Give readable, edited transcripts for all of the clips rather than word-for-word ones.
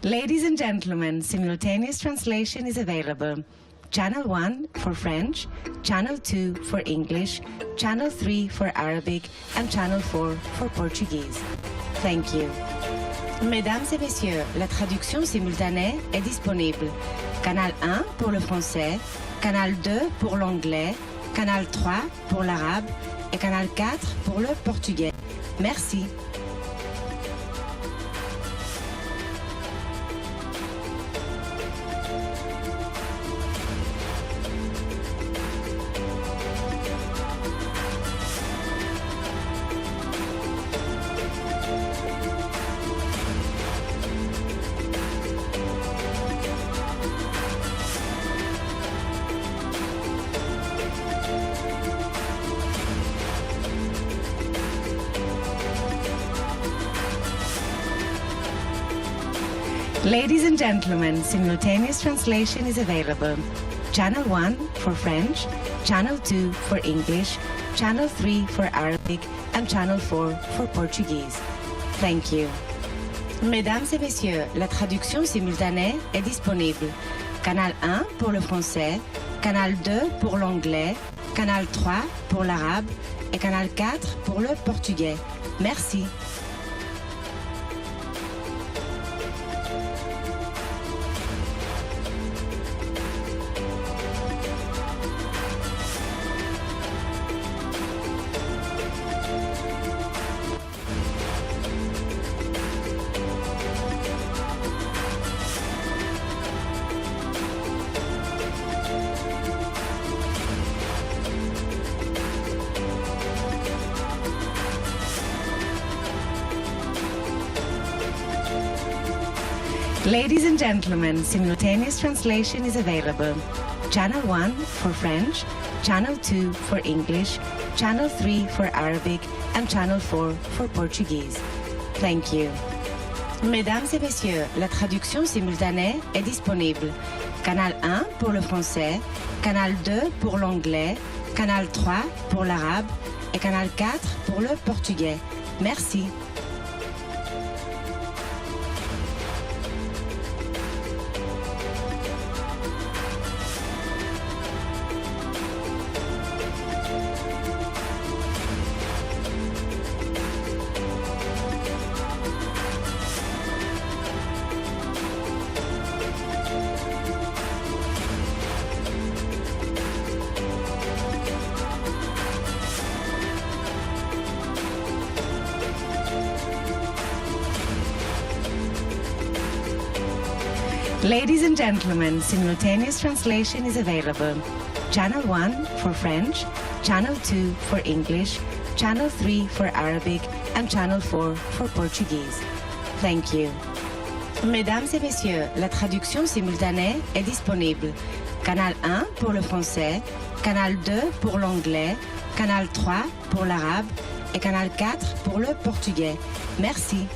Ladies and gentlemen, simultaneous translation is available. Channel 1 for French, Channel 2 for English, Channel 3 for Arabic, and Channel 4 for Portuguese. Thank you. Mesdames et messieurs, la traduction simultanée est disponible. Canal 1 pour le français, Canal 2 pour l'anglais, Canal 3 pour l'arabe et Canal 4 pour le portugais. Merci. Ladies and gentlemen, simultaneous translation is available. Channel 1 for French, Channel 2 for English, Channel 3 for Arabic, and Channel 4 for Portuguese. Thank you. Mesdames et messieurs, la traduction simultanée est disponible. Canal 1 pour le français, Canal 2 pour l'anglais, Canal 3 pour l'arabe et Canal 4 pour le portugais. Merci. Ladies and gentlemen, simultaneous translation is available. Channel 1 for French, Channel 2 for English, Channel 3 for Arabic, and Channel 4 for Portuguese. Thank you. Mesdames et messieurs, la traduction simultanée est disponible. Canal 1 pour le français, Canal 2 pour l'anglais, Canal 3 pour l'arabe et Canal 4 pour le portugais. Merci. Ladies and gentlemen, simultaneous translation is available. Channel 1 for French, Channel 2 for English, Channel 3 for Arabic, and Channel 4 for Portuguese. Thank you. Mesdames et messieurs, la traduction simultanée est disponible. Canal 1 pour le français, Canal 2 pour l'anglais, Canal 3 pour l'arabe et Canal 4 pour le portugais. Merci.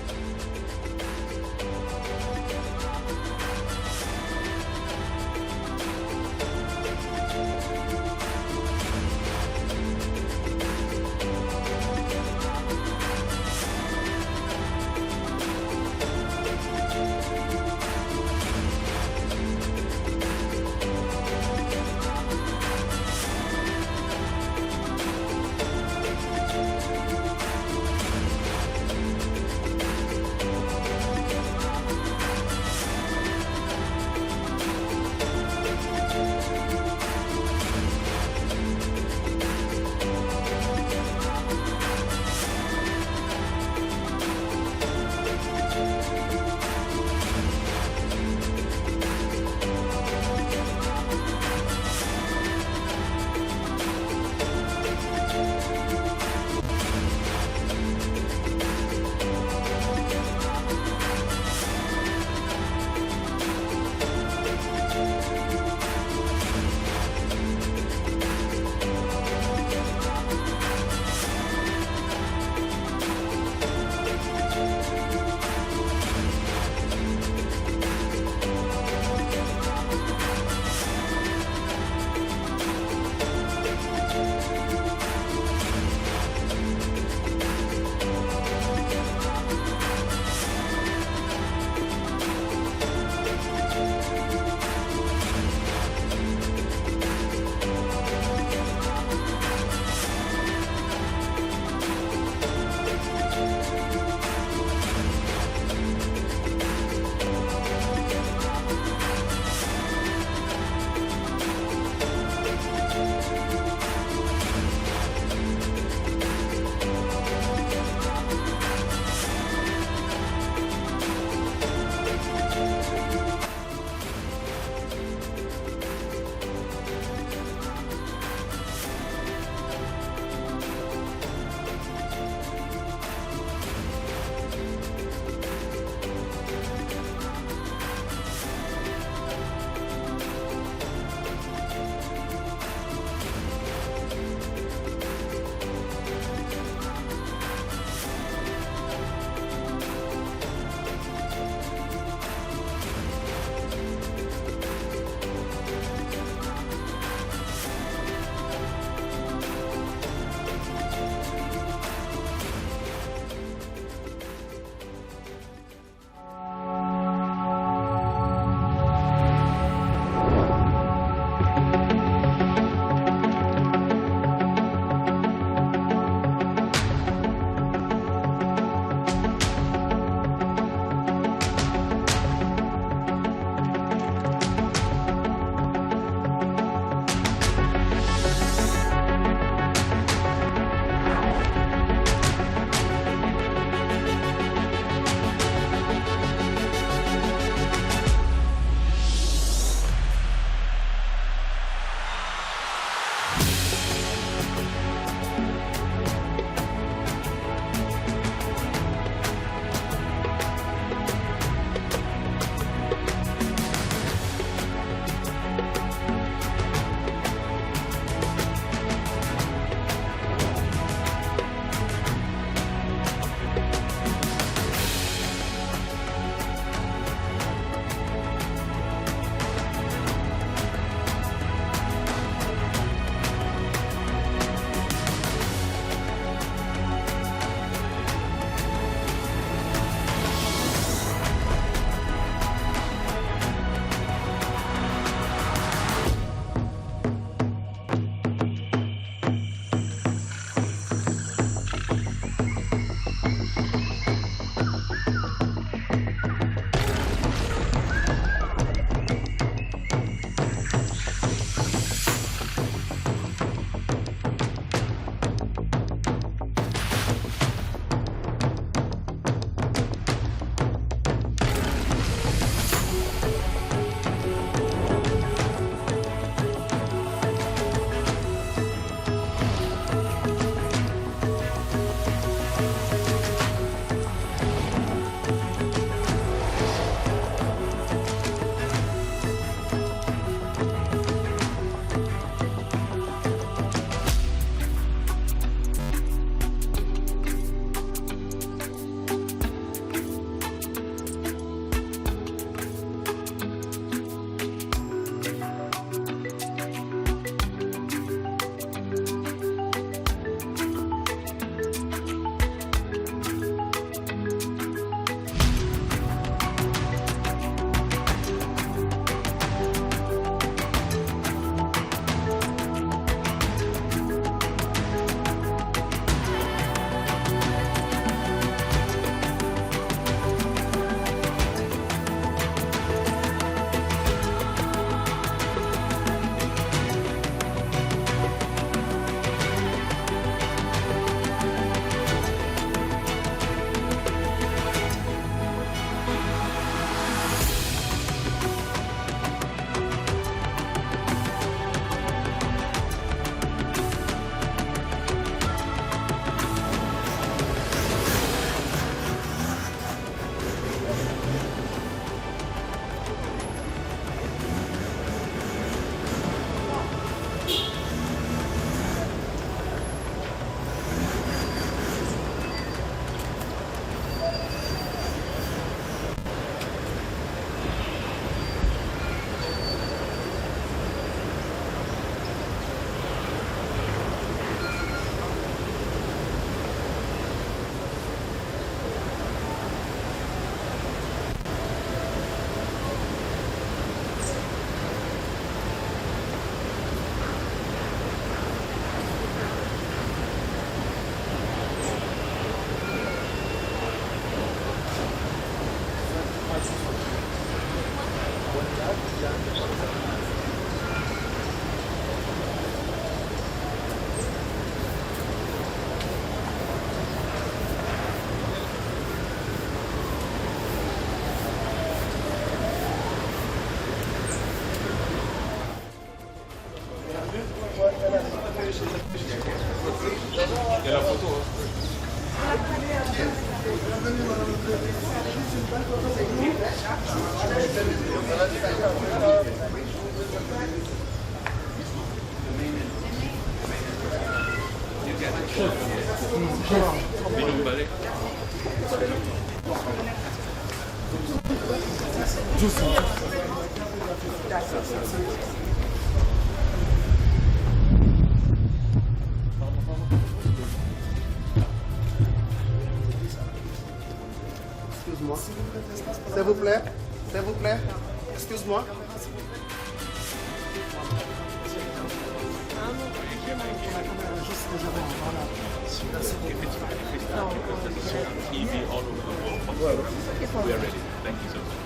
Excuse-moi. S'il vous plaît. S'il vous plaît. Excuse-moi. TV all over the world. We are ready. Thank you so much.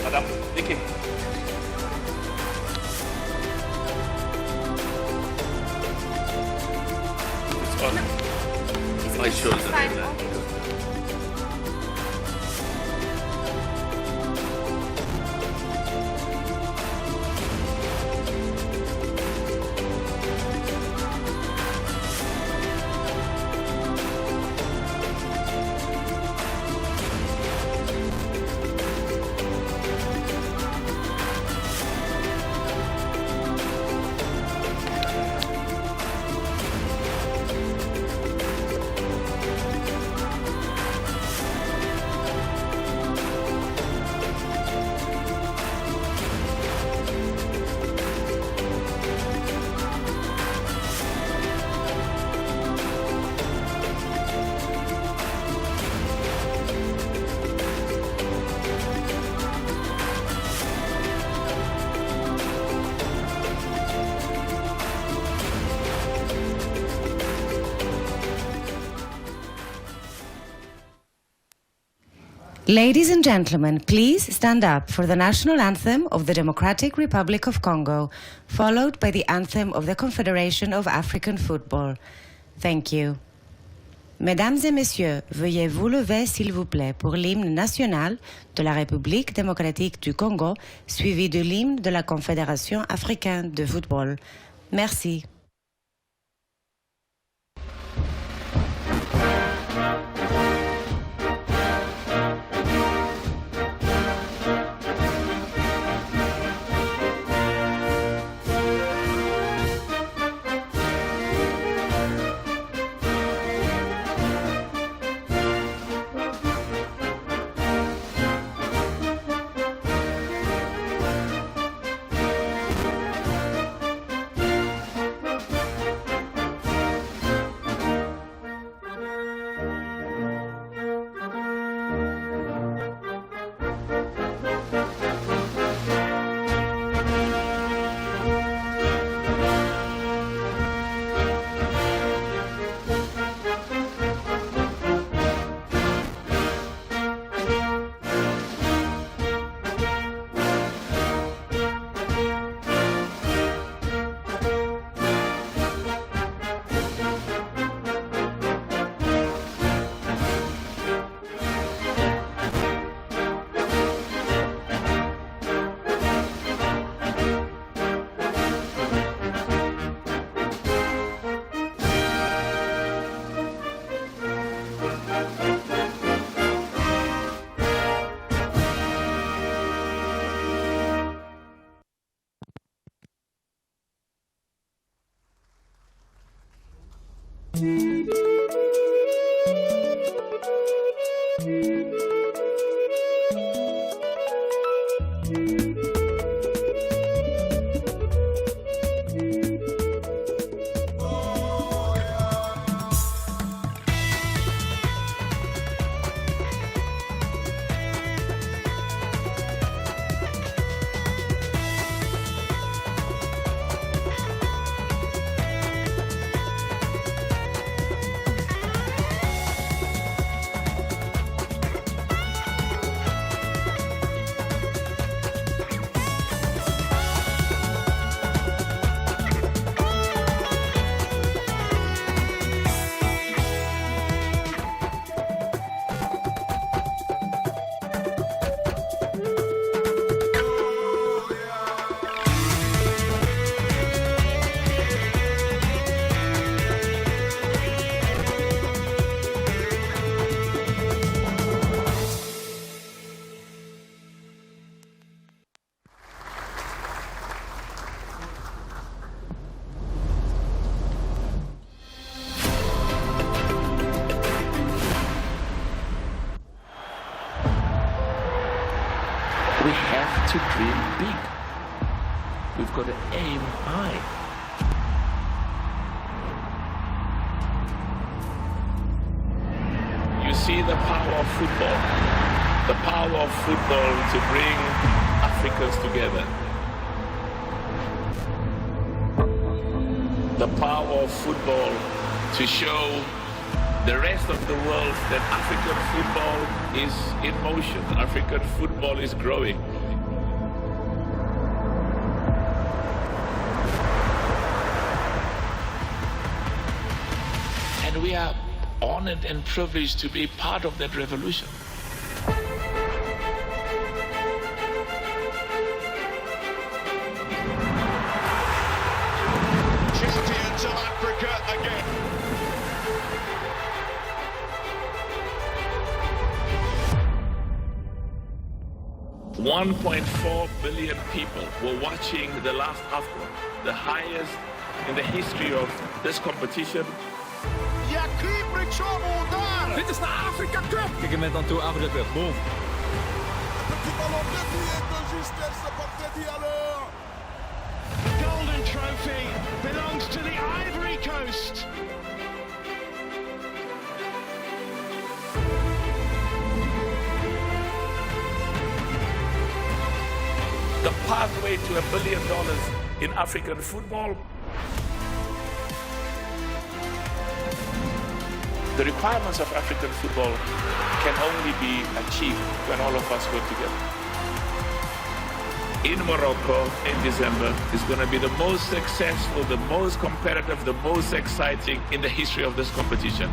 Madame, Nikki. It's on. I chose the name there. Ladies and gentlemen, please stand up for the national anthem of the Democratic Republic of Congo, followed by the anthem of the Confederation of African Football. Thank you. Mesdames et messieurs, veuillez vous lever s'il vous plaît pour l'hymne national de la République démocratique du Congo, suivi de l'hymne de la Confédération africaine de football. Merci. We have to dream big. We've got to aim high. You see the power of football. The power of football to bring Africans together. The power of football to show the rest of the world that African football is in motion. African football is growing. we are honored and privileged to be part of that revolution. Champions of Africa again. $1.4 billion people were watching the last AFCON, the highest in the history of this competition. Dit is de Afrika Cup. Kijk hem dan toe, Afrika Cup. Boom. The golden trophy belongs to the Ivory Coast. The pathway to $1 billion in African football. The requirements of African football can only be achieved when all of us work together. In Morocco in December is going to be the most successful, the most competitive, the most exciting in the history of this competition.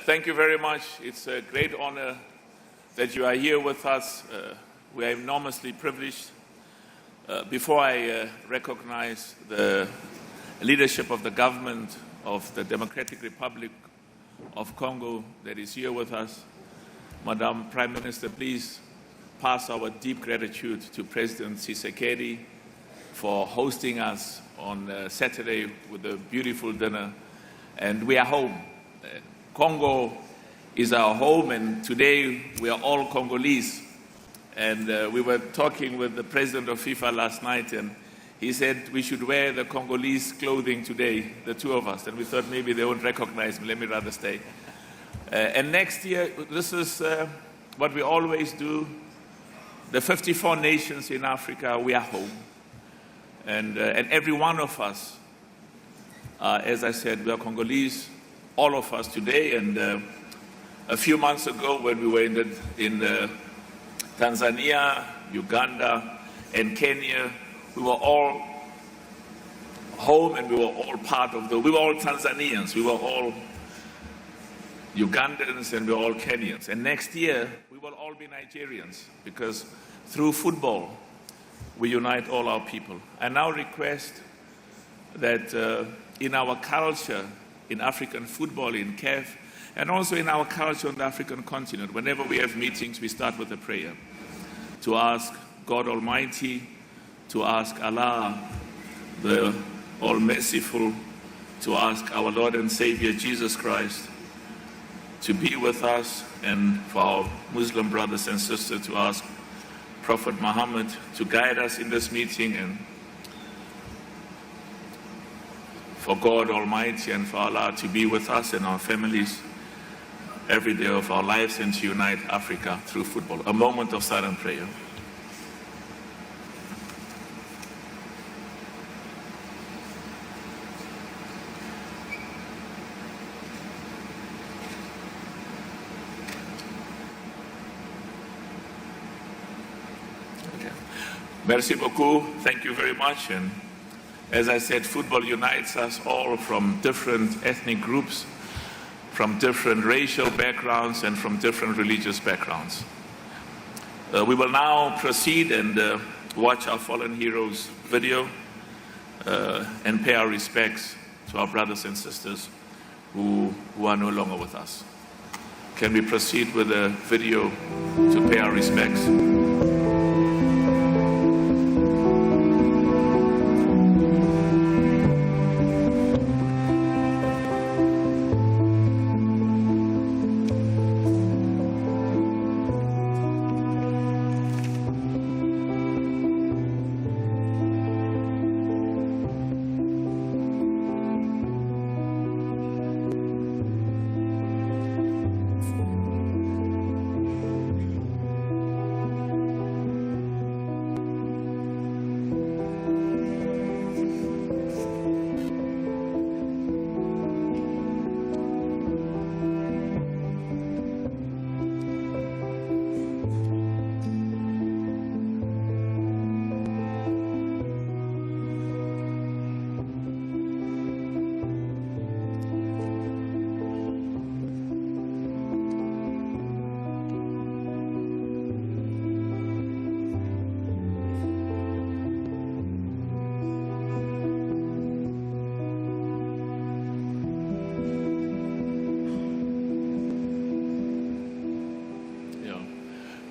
Thank you very much. It's a great honor that you are here with us. We are enormously privileged. Before I recognize the leadership of the government of the Democratic Republic of Congo that is here with us, Madam Prime Minister, please pass our deep gratitude to President Tshisekedi for hosting us on Saturday with a beautiful dinner. And we are home. Congo is our home, and today we are all Congolese. And we were talking with the president of FIFA last night, and he said we should wear the Congolese clothing today, the two of us. And we thought maybe they won't recognize me, let me rather stay. And next year, this is what we always do. The 54 nations in Africa, we are home. And every one of us, as I said, we are Congolese, all of us today. And a few months ago when we were in Tanzania, Uganda, and Kenya, we were all home and we were all part of we were all Tanzanians, we were all Ugandans, and we were all Kenyans. And next year, we will all be Nigerians, because through football, we unite all our people. I now request that in our culture, in African football, in CAF, and also in our culture on the African continent, whenever we have meetings, we start with a prayer to ask God Almighty, to ask Allah, the All-Merciful, to ask our Lord and Savior Jesus Christ to be with us, and for our Muslim brothers and sisters to ask Prophet Muhammad to guide us in this meeting, and for God Almighty and for Allah to be with us and our families every day of our lives, and to unite Africa through football. A moment of silent prayer. Okay. Merci beaucoup. Thank you very much. And as I said, football unites us all from different ethnic groups, from different racial backgrounds, and from different religious backgrounds. We will now proceed and watch our fallen heroes video and pay our respects to our brothers and sisters who are no longer with us. Can we proceed with the video to pay our respects?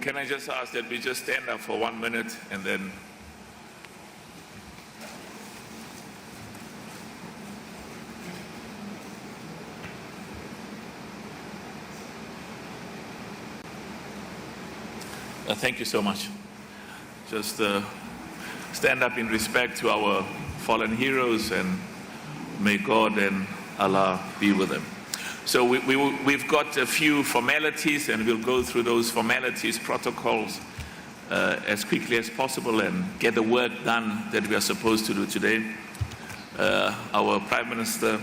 Can I just ask that we just stand up for 1 minute and then... Thank you so much. Just stand up in respect to our fallen heroes, and may God and Allah be with them. So we've got a few formalities, and we'll go through those formalities, protocols, as quickly as possible and get the work done that we are supposed to do today. Our Prime Minister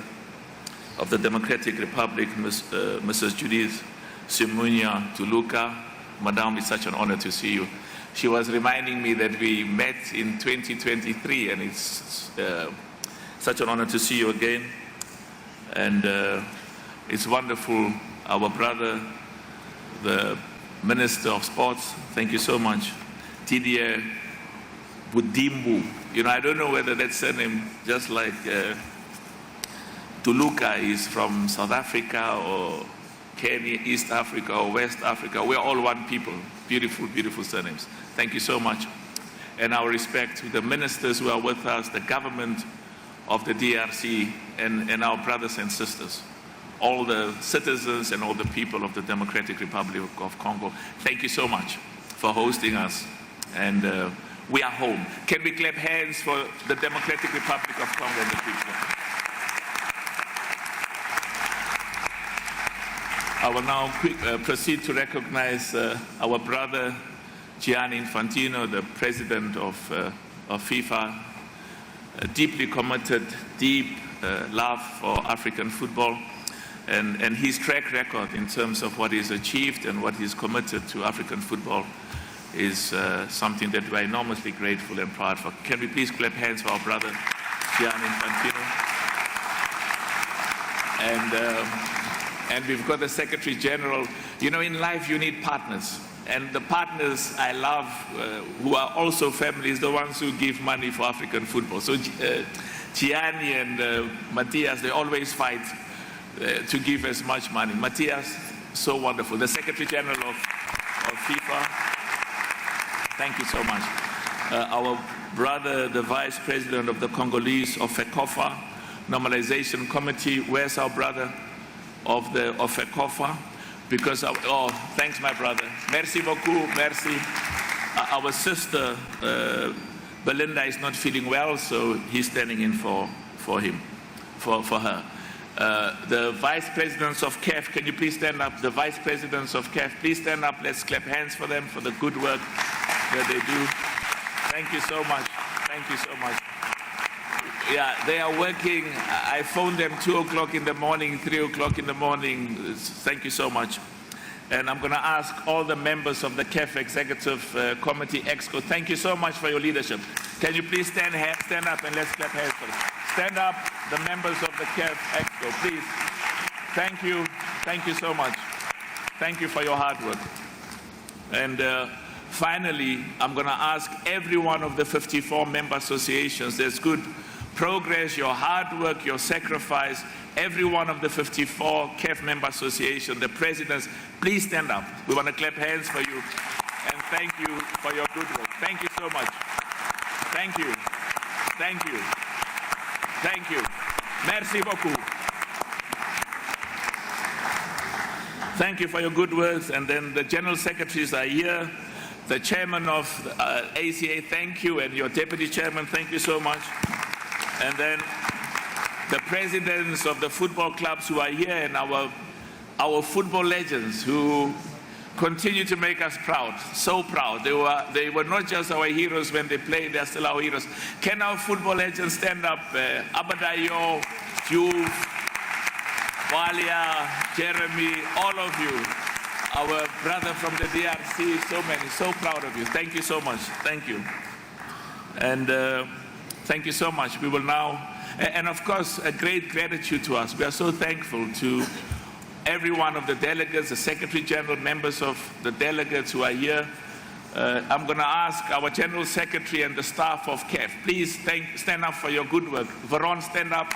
of the Democratic Republic, Mrs. Judith Sumunja Tuluka. Madam, it's such an honor to see you. She was reminding me that we met in 2023, and it's such an honor to see you again. And it's wonderful. Our brother, the Minister of Sports, thank you so much. Didier Budimbu. You know, I don't know whether that surname, just like Tuluka is from South Africa or Kenya, East Africa or West Africa. We're all one people. Beautiful, beautiful surnames. Thank you so much. And our respect to the ministers who are with us, the government of the DRC, and our brothers and sisters, all the citizens and all the people of the Democratic Republic of Congo. Thank you so much for hosting us. And we are home. Can we clap hands for the Democratic Republic of Congo and the people? I will now proceed to recognize our brother Gianni Infantino, the president of FIFA, deeply committed, deep love for African football, and his track record in terms of what he's achieved and what he's committed to African football is something that we're enormously grateful and proud for. Can we please clap hands for our brother Gianni Infantino? And we've got the Secretary General. You know, in life you need partners. And the partners I love, who are also families, the ones who give money for African football. So Gianni and Matthias, they always fight to give as much money. Matthias, so wonderful. The Secretary General of FIFA, thank you so much. Our brother, the Vice President of the Congolese of FECOFA Normalization Committee. Where's our brother of FECOFA? Because thanks, my brother. Merci beaucoup. Merci. Our sister Belinda is not feeling well, so he's standing in for her. The vice presidents of CAF, can you please stand up? The vice presidents of CAF, please stand up. Let's clap hands for them for the good work that they do. Thank you so much. Thank you so much. Yeah, they are working. I phoned them 2 o'clock in the morning, 3 o'clock in the morning. Thank you so much. And I'm going to ask all the members of the CAF Executive Committee, EXCO, thank you so much for your leadership. Can you please stand up and let's clap hands for them. Stand up, the members of the CAF EXCO, please. Thank you. Thank you so much. Thank you for your hard work. And finally, I'm going to ask every one of the 54 member associations, there's good progress, your hard work, your sacrifice, every one of the 54 CAF member associations, the presidents, please stand up. We want to clap hands for you and thank you for your good work. Thank you so much. Thank you. Thank you. Thank you. Merci beaucoup. Thank you for your good words. And then the general secretaries are here. The chairman of ACA, thank you, and your deputy chairman, thank you so much. And then the presidents of the football clubs who are here, and our football legends who continue to make us proud, so proud. They were not just our heroes when they played, they're still our heroes. Can our football legends stand up? Abadayo, Juve, Walia, Jeremy, all of you. Our brother from the DRC, so many, so proud of you. Thank you so much. Thank you. And thank you so much. We will now, and of course, a great gratitude to us. We are so thankful to every one of the delegates, the Secretary General, members of the delegates who are here. I'm going to ask our General Secretary and the staff of CAF, please stand up for your good work. Veron, stand up,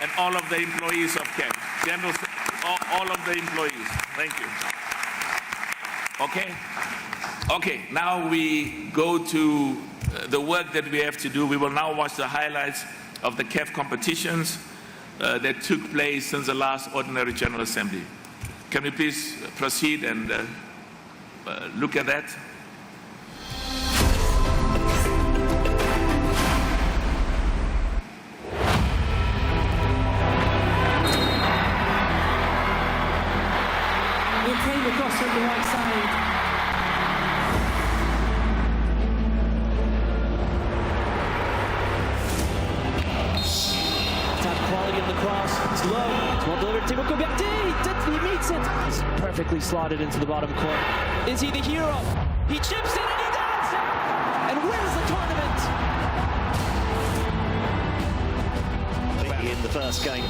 and all of the employees of CAF. All of the employees. Thank you. Okay. Okay, now we go to the work that we have to do. We will now watch the highlights of the CAF competitions that took place since the last Ordinary General Assembly. Can we please proceed and look at that? It came across from the right side. Quality on the cross. It's low. It's well delivered. Thibaut Berti. He meets it. It's perfectly slotted into the bottom corner. Is he the hero? He chips in and he does! And wins the tournament! In the first game.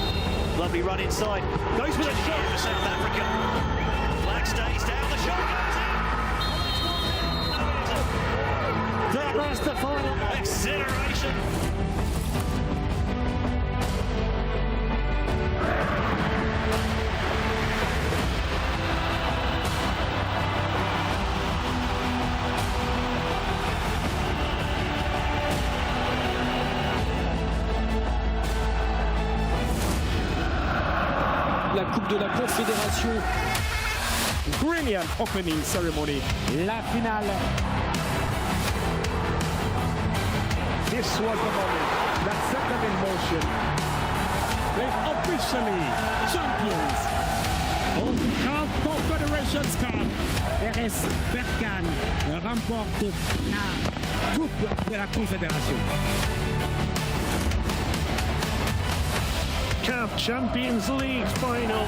Lovely run inside. Goes with a shot for South Africa. Flag stays down. The shot goes in. That was the final. Exhilaration. La Coupe de la Confédération. Brilliant opening ceremony. La finale. This was the moment that set them in motion. They're officially champions of the CAF Confederations Cup. RS Berkane remporte la Coupe de la Confédération. CAF Champions League final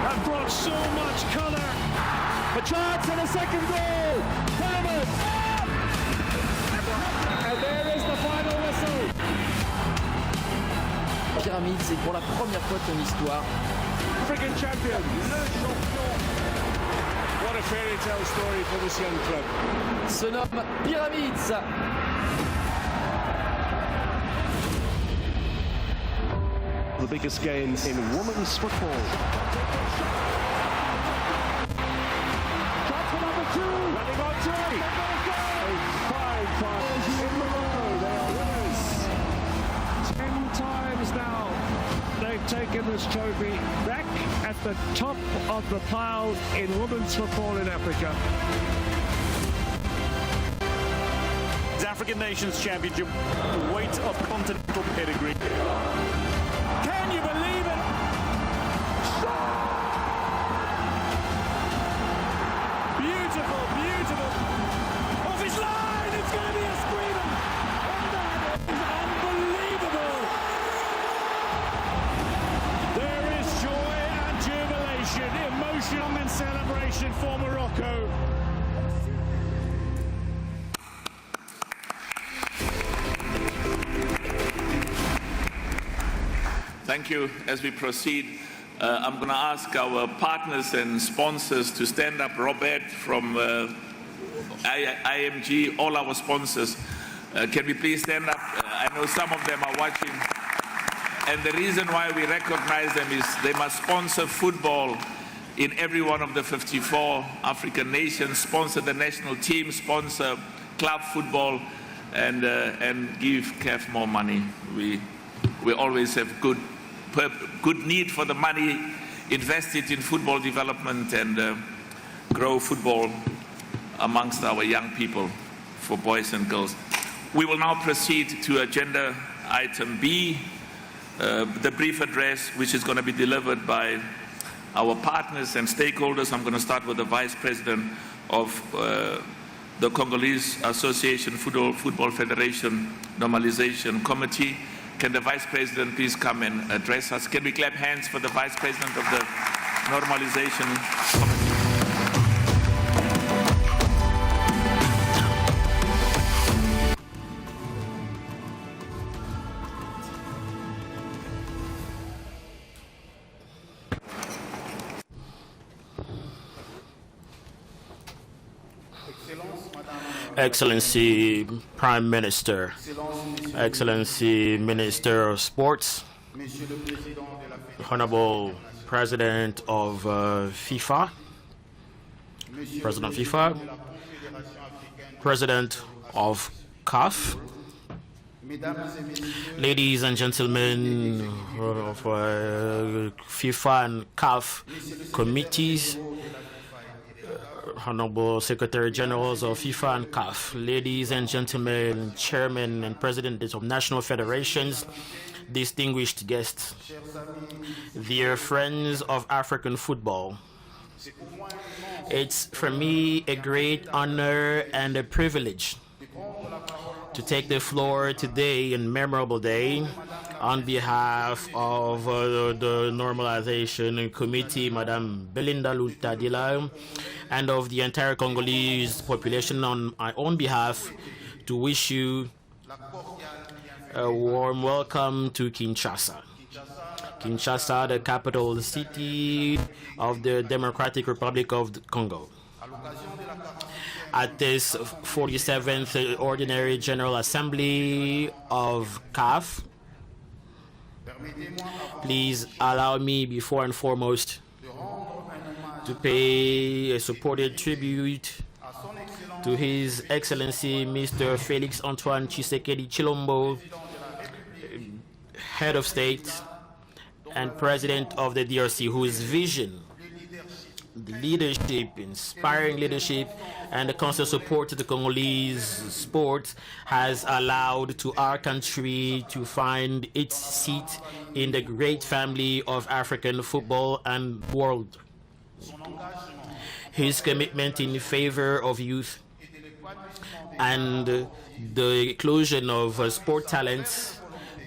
have brought so much colour. A chance and a second goal. Helmut. And there is the final whistle. Pyramide, c'est pour la première fois de ton histoire. African champion. Le champion. What a fairy tale story for this young club. Se nomme Pyramids. The biggest games in women's football. Shot for number 2. Running on 3. 5 times in a row. They are winners. 10 times now they've taken this trophy. Back at the top of the pile in women's football in Africa. The African Nations Championship, the weight of continental pedigree. Can you believe it? Beautiful, beautiful. Off his line, it's going to be a screamer. And that is unbelievable. There is joy and jubilation, emotion and celebration for Morocco. Thank you. As we proceed, I'm going to ask our partners and sponsors to stand up. Robert from IMG, all our sponsors. Can we please stand up? I know some of them are watching. And the reason why we recognize them is they must sponsor football in every one of the 54 African nations, sponsor the national team, sponsor club football, and give CAF more money. We always have good need for the money, invest it in football development and grow football amongst our young people, for boys and girls. We will now proceed to agenda item B, the brief address, which is going to be delivered by our partners and stakeholders. I'm going to start with the Vice President of the Congolese Association Football Federation Normalization Committee. Can the Vice President please come and address us? Can we clap hands for the Vice President of the Normalization Committee? Excellency Prime Minister, Excellency Minister of Sports, Honorable President of FIFA, President of FIFA, President of CAF, ladies and gentlemen of FIFA and CAF committees, Honorable Secretary Generals of FIFA and CAF, ladies and gentlemen, chairmen and presidents of national federations, distinguished guests, dear friends of African football. It's for me a great honor and a privilege to take the floor today, a memorable day, on behalf of the Normalization Committee, Madame Belinda Lutadila, and of the entire Congolese population on my own behalf, to wish you a warm welcome to Kinshasa. Kinshasa, the capital city of the Democratic Republic of the Congo. At this 47th Ordinary General Assembly of CAF, please allow me, before and foremost, to pay a supported tribute to His Excellency Mr. Félix Antoine Tshisekedi Chilombo, Head of State and President of the DRC, whose vision, the leadership, inspiring leadership, and the constant support to the Congolese sport has allowed to our country to find its seat in the great family of African football and world. His commitment in favor of youth and the inclusion of sport talents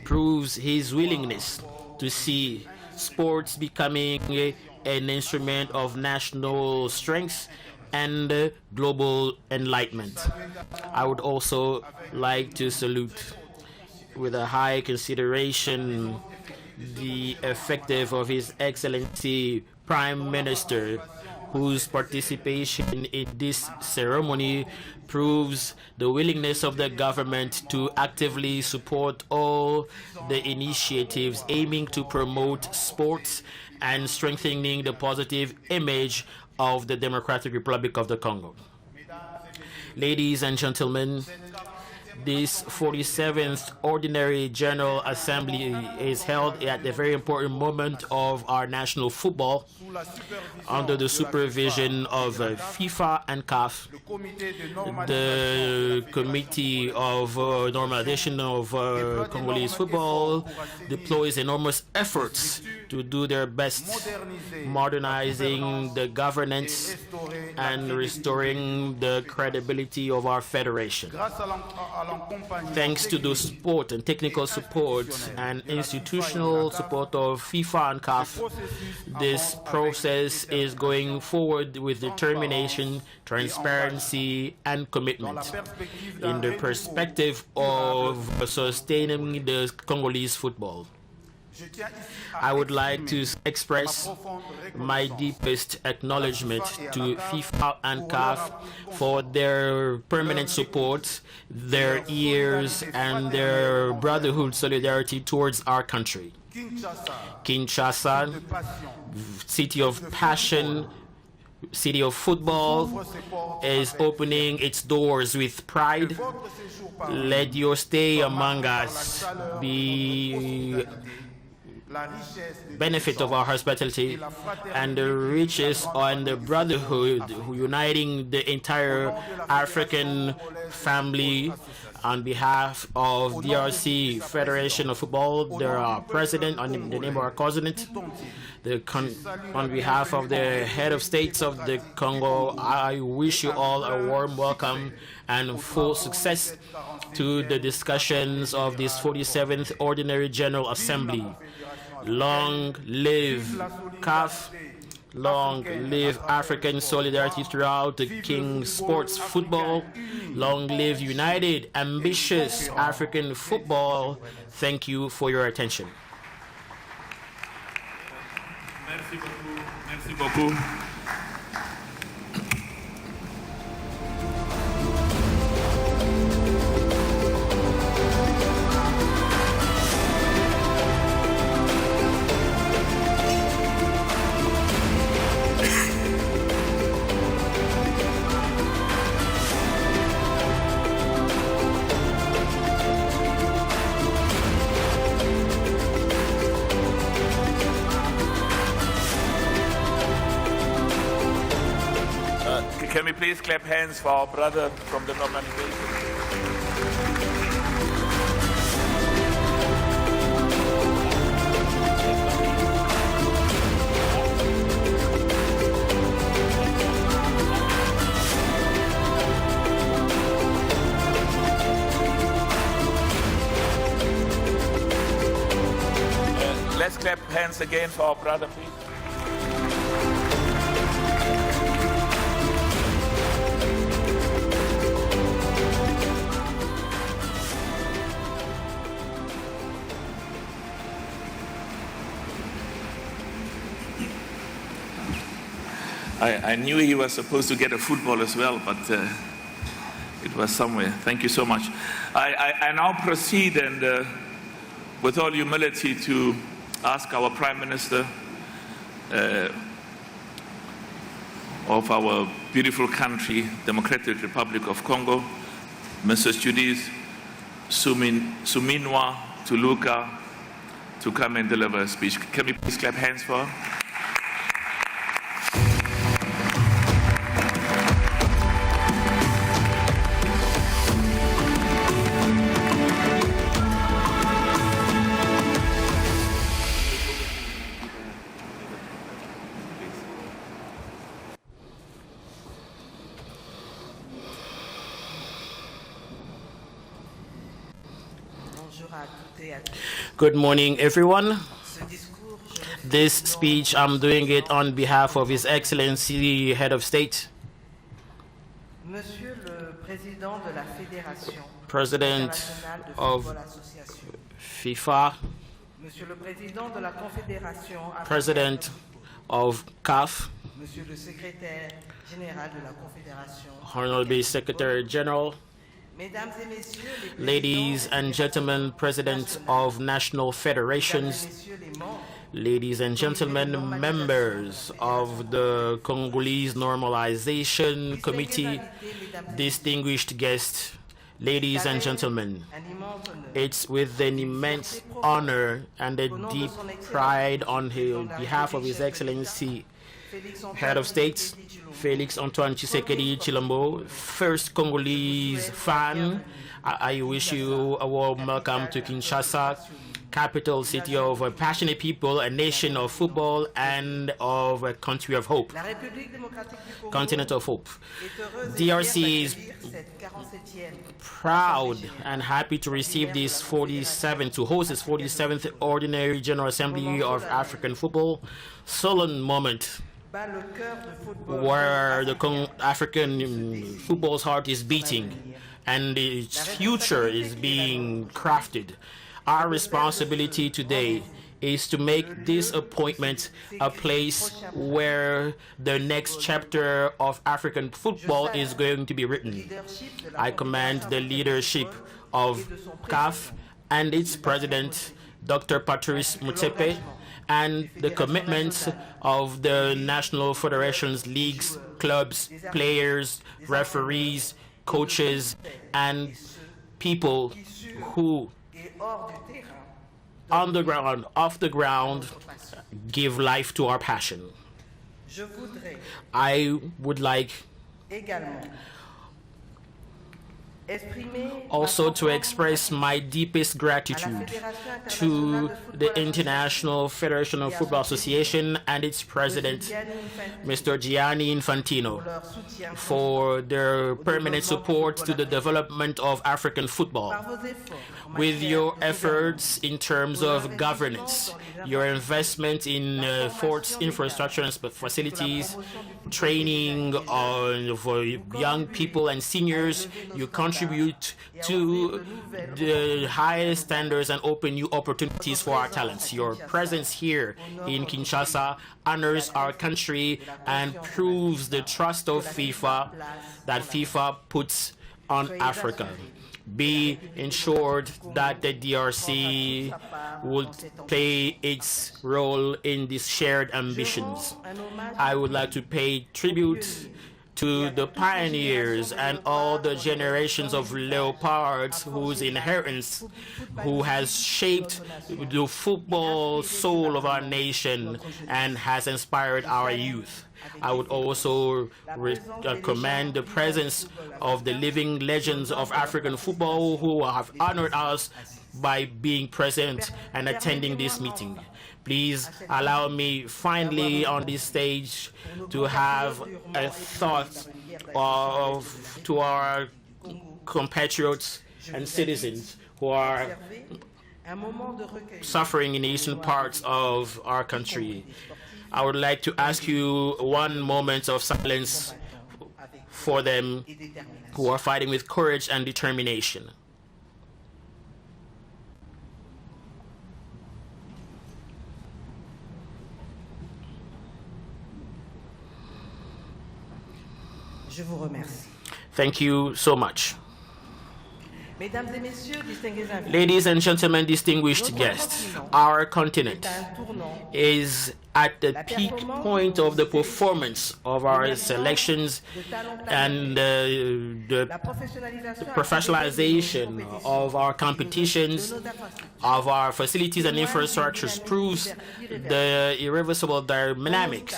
proves his willingness to see sports becoming an instrument of national strength and global enlightenment. I would also like to salute with a high consideration the effective of His Excellency Prime Minister, whose participation in this ceremony proves the willingness of the government to actively support all the initiatives aiming to promote sports and strengthening the positive image of the Democratic Republic of the Congo. Ladies and gentlemen, this 47th Ordinary General Assembly is held at a very important moment of our national football under the supervision of FIFA and CAF. The Committee of Normalization of Congolese football deploys enormous efforts to do their best, modernizing the governance and restoring the credibility of our federation. Thanks to the support and technical support and institutional support of FIFA and CAF, this process is going forward with determination, transparency, and commitment in the perspective of sustaining the Congolese football. I would like to express my deepest acknowledgement to FIFA and CAF for their permanent support, their ears, and their brotherhood solidarity towards our country. Kinshasa, city of passion, city of football, is opening its doors with pride. Let your stay among us be benefit of our hospitality and the riches and the brotherhood uniting the entire African family. On behalf of DRC Federation of Football, there are president, on the name of our president, on behalf of the head of states of the Congo, I wish you all a warm welcome and full success to the discussions of this 47th Ordinary General Assembly. Long live CAF, long live African solidarity throughout the King Sports Football, long live united, ambitious African football. Thank you for your attention. Merci beaucoup. Merci beaucoup. please clap hands for our brother from the normalization? Let's clap hands again for our brother, please. I knew he was supposed to get a football as well, but it was somewhere. Thank you so much. I now proceed and with all humility to ask our Prime Minister of our beautiful country, Democratic Republic of Congo, Mrs. Judith Suminwa Tuluka, to come and deliver a speech. Can we please clap hands for her? Good morning, everyone. This speech, I'm doing it on behalf of His Excellency, Head of State, President of FIFA, President of CAF, Honorable Secretary General, ladies and gentlemen, presidents of national federations, ladies and gentlemen, members of the Congolese Normalization Committee, distinguished guests, ladies and gentlemen, it's with an immense honor and a deep pride on behalf of His Excellency, Head of State, Félix Antoine Tshisekedi Chilombo, first Congolese fan. I wish you a warm welcome to Kinshasa, capital city of a passionate people, a nation of football, and of a country of hope, continent of hope. DRC is proud and happy to receive to host this 47th Ordinary General Assembly of African Football, solemn moment where the African football's heart is beating and its future is being crafted. Our responsibility today is to make this appointment a place where the next chapter of African football is going to be written. I commend the leadership of CAF and its president, Dr. Patrice Motsepe, and the commitments of the national federations, leagues, clubs, players, referees, coaches, and people who, on the ground, off the ground, give life to our passion. I would like also to express my deepest gratitude to the International Federation of Football Association and its president, Mr. Gianni Infantino, for their permanent support to the development of African football. With your efforts in terms of governance, your investment in sports infrastructure and facilities, training for young people and seniors, you contribute to the highest standards and open new opportunities for our talents. Your presence here in Kinshasa honors our country and proves the trust of FIFA that FIFA puts on Africa. Be ensured that the DRC will play its role in these shared ambitions. I would like to pay tribute to the pioneers and all the generations of leopards whose inheritance, who has shaped the football soul of our nation and has inspired our youth. I would also commend the presence of the living legends of African football who have honored us by being present and attending this meeting. Please allow me finally on this stage to have a thought to our compatriots and citizens who are suffering in the eastern parts of our country. I would like to ask you one moment of silence for them who are fighting with courage and determination. Je vous remercie. Thank you so much. Ladies and gentlemen, distinguished guests, our continent is at the peak point of the performance of our selections, and the professionalization of our competitions, of our facilities and infrastructures proves the irreversible dynamics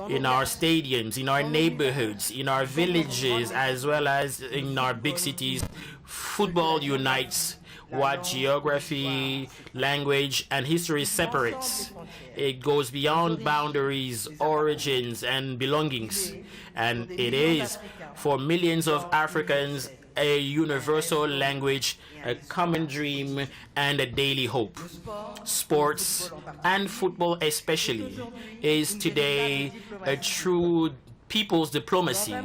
in our stadiums, in our neighborhoods, in our villages, as well as in our big cities. Football unites what geography, language, and history separates. It goes beyond boundaries, origins, and belongings. And it is, for millions of Africans, a universal language, a common dream, and a daily hope. Sports, and football especially, is today a true people's diplomacy.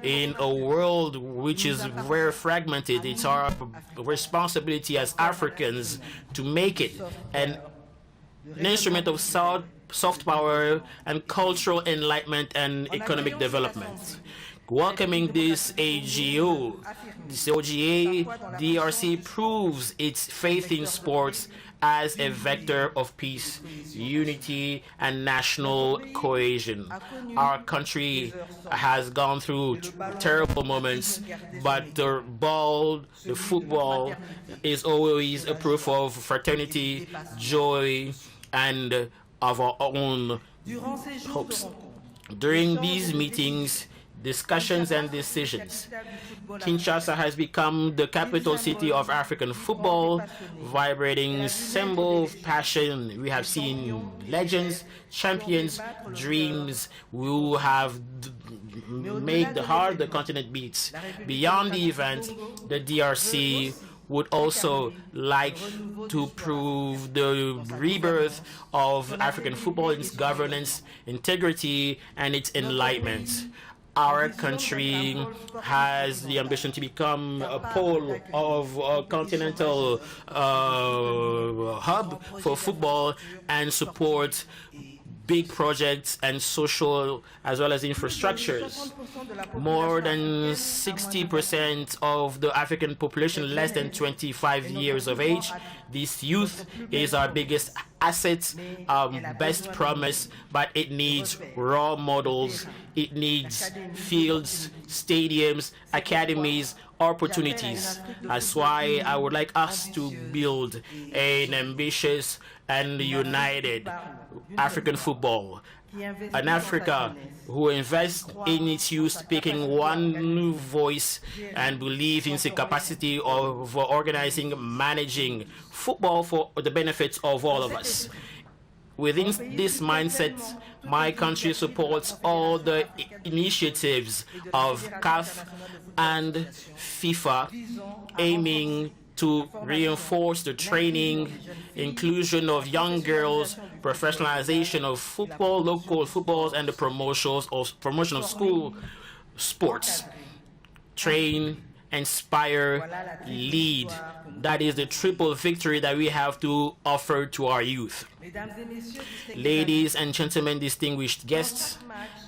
In a world which is very fragmented, it's our responsibility as Africans to make it an instrument of soft power and cultural enlightenment and economic development. Welcoming this AGO, this OGA, DRC proves its faith in sports as a vector of peace, unity, and national cohesion. Our country has gone through terrible moments, but the football, is always a proof of fraternity, joy, and of our own hopes. During these meetings, discussions and decisions, Kinshasa has become the capital city of African football, vibrating symbol of passion. We have seen legends, champions, dreams who have made the heart the continent beats. Beyond the event, the DRC would also like to prove the rebirth of African football, its governance, integrity, and its enlightenment. Our country has the ambition to become a pole of a continental hub for football and support big projects and social as well as infrastructures. More than 60% of the African population less than 25 years of age. This youth is our biggest asset, our best promise, but it needs role models. It needs fields, stadiums, academies, opportunities. That's why I would like us to build an ambitious and united African football. An Africa who invests in its youth, speaking one voice, and believes in the capacity of organizing, managing football for the benefits of all of us. Within this mindset, my country supports all the initiatives of CAF and FIFA aiming to reinforce the training, inclusion of young girls, professionalization of football, local footballs, and the promotion of school sports. Train, inspire, lead. That is the triple victory that we have to offer to our youth. Ladies and gentlemen, distinguished guests,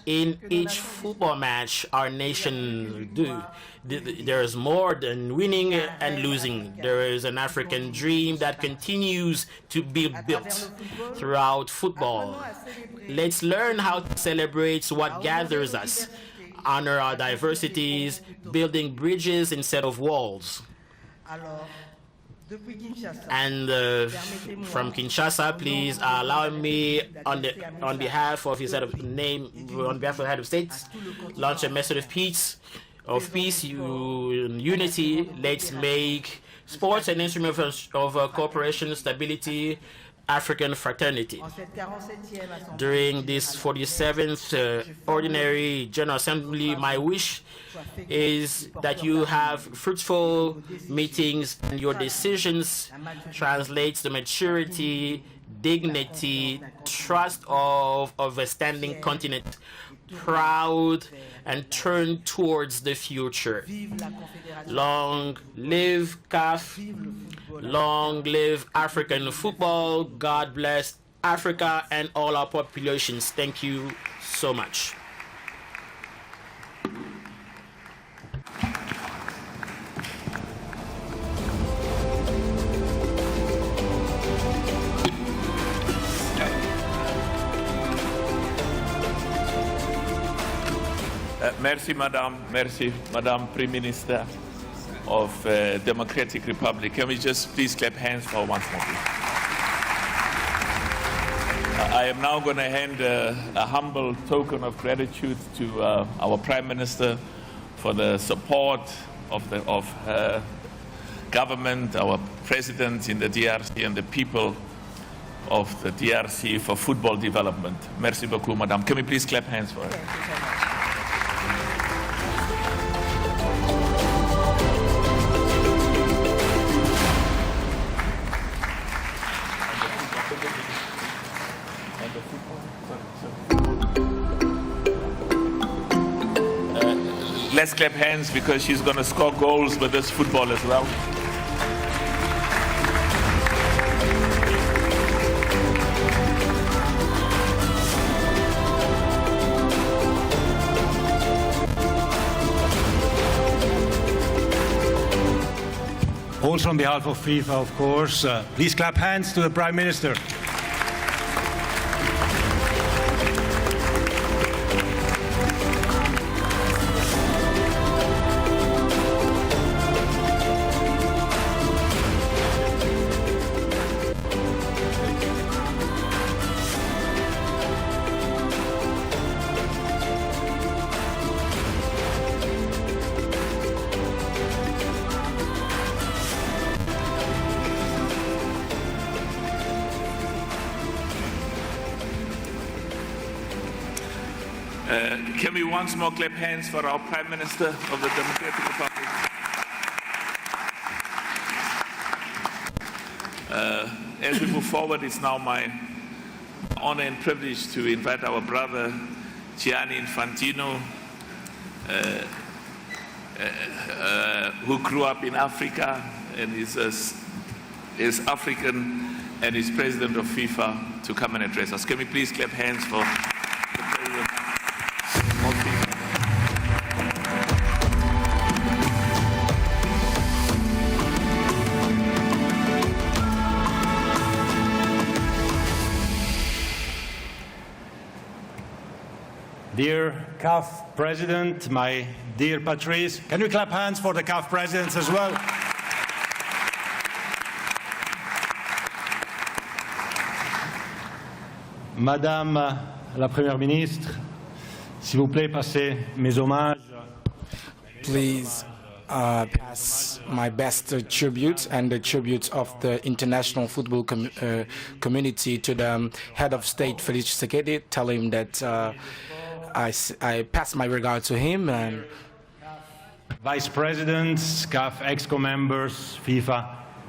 in each football match our nation do, there is more than winning and losing. There is an African dream that continues to be built throughout football. Let's learn how to celebrate what gathers us. honor our diversities, building bridges instead of walls. And from Kinshasa, please allow me, on behalf of his head of head of state, launch a message of peace, unity. Let's make sports an instrument of cooperation, stability, African fraternity. During this 47th Ordinary General Assembly, my wish is that you have fruitful meetings and your decisions translate the maturity, dignity, trust of a standing continent, proud and turned towards the future. Long live CAF, long live African football. God bless Africa and all our populations. Thank you so much. Merci, Madame Prime Minister of Democratic Republic. Can we just please clap hands for once more, please? I am now going to hand a humble token of gratitude to our Prime Minister for the support of her government, our president in the DRC, and the people of the DRC for football development. Merci beaucoup, Madame. Can we please clap hands for her? Thank you so much. Let's clap hands because she's going to score goals with this football as well. Also on behalf of FIFA, of course, please clap hands to the Prime Minister. Can we once more clap hands for our Prime Minister of the Democratic Republic? As we move forward, it's now my honor and privilege to invite our brother Gianni Infantino, who grew up in Africa and is African and is president of FIFA, to come and address us. Can we please clap hands for the president of FIFA? Dear CAF President, my dear Patrice, can we clap hands for the CAF Presidents as well? Madame la Première Ministre, s'il vous plaît, passez mes hommages. Please pass my best tributes and the tributes of the international football community to the head of state, Félix Tshisekedi. Tell him that I pass my regard to him. And Vice Presidents, CAF ExCo members, FIFA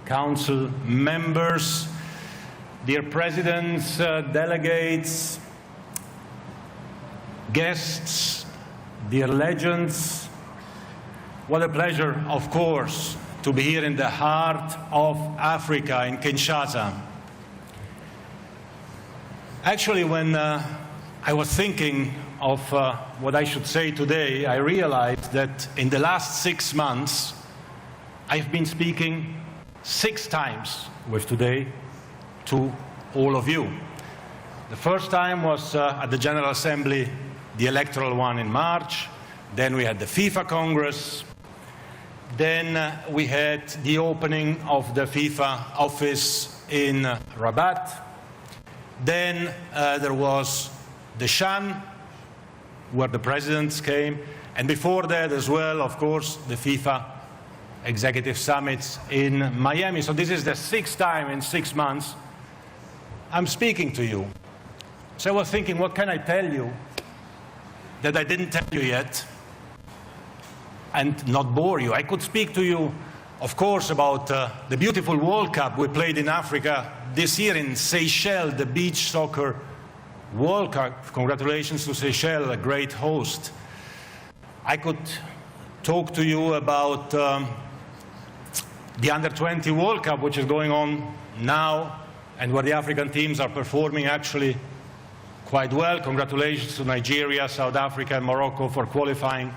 Council members, dear Presidents, delegates, guests, dear legends, what a pleasure, of course, to be here in the heart of Africa, in Kinshasa. Actually, when I was thinking of what I should say today, I realized that in the last 6 months, I've been speaking 6 times with today to all of you. The first time was at the General Assembly, the electoral one in March. Then we had the FIFA Congress. Then we had the opening of the FIFA office in Rabat. Then there was the Shan, where the presidents came. And before that as well, of course, the FIFA Executive Summits in Miami. So this is the 6th time in 6 months I'm speaking to you. So I was thinking, what can I tell you that I didn't tell you yet and not bore you? I could speak to you, of course, about the beautiful World Cup we played in Africa this year in Seychelles, the beach soccer World Cup. Congratulations to Seychelles, a great host. I could talk to you about the Under-20 World Cup, which is going on now, and where the African teams are performing actually quite well. Congratulations to Nigeria, South Africa, and Morocco for qualifying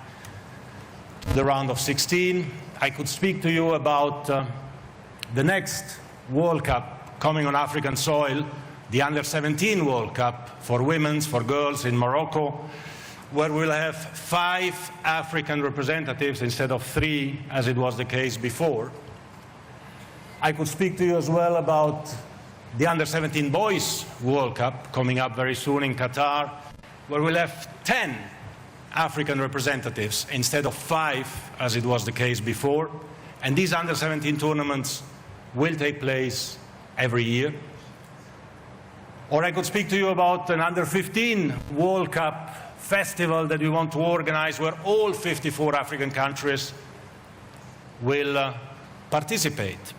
to the round of 16. I could speak to you about the next World Cup coming on African soil, the Under-17 World Cup for women's, for girls in Morocco, where we'll have 5 African representatives instead of 3, as it was the case before. I could speak to you as well about the Under-17 Boys World Cup coming up very soon in Qatar, where we'll have 10 African representatives instead of 5, as it was the case before. And these Under-17 tournaments will take place every year. Or I could speak to you about an Under-15 World Cup festival that we want to organize, where all 54 African countries will participate.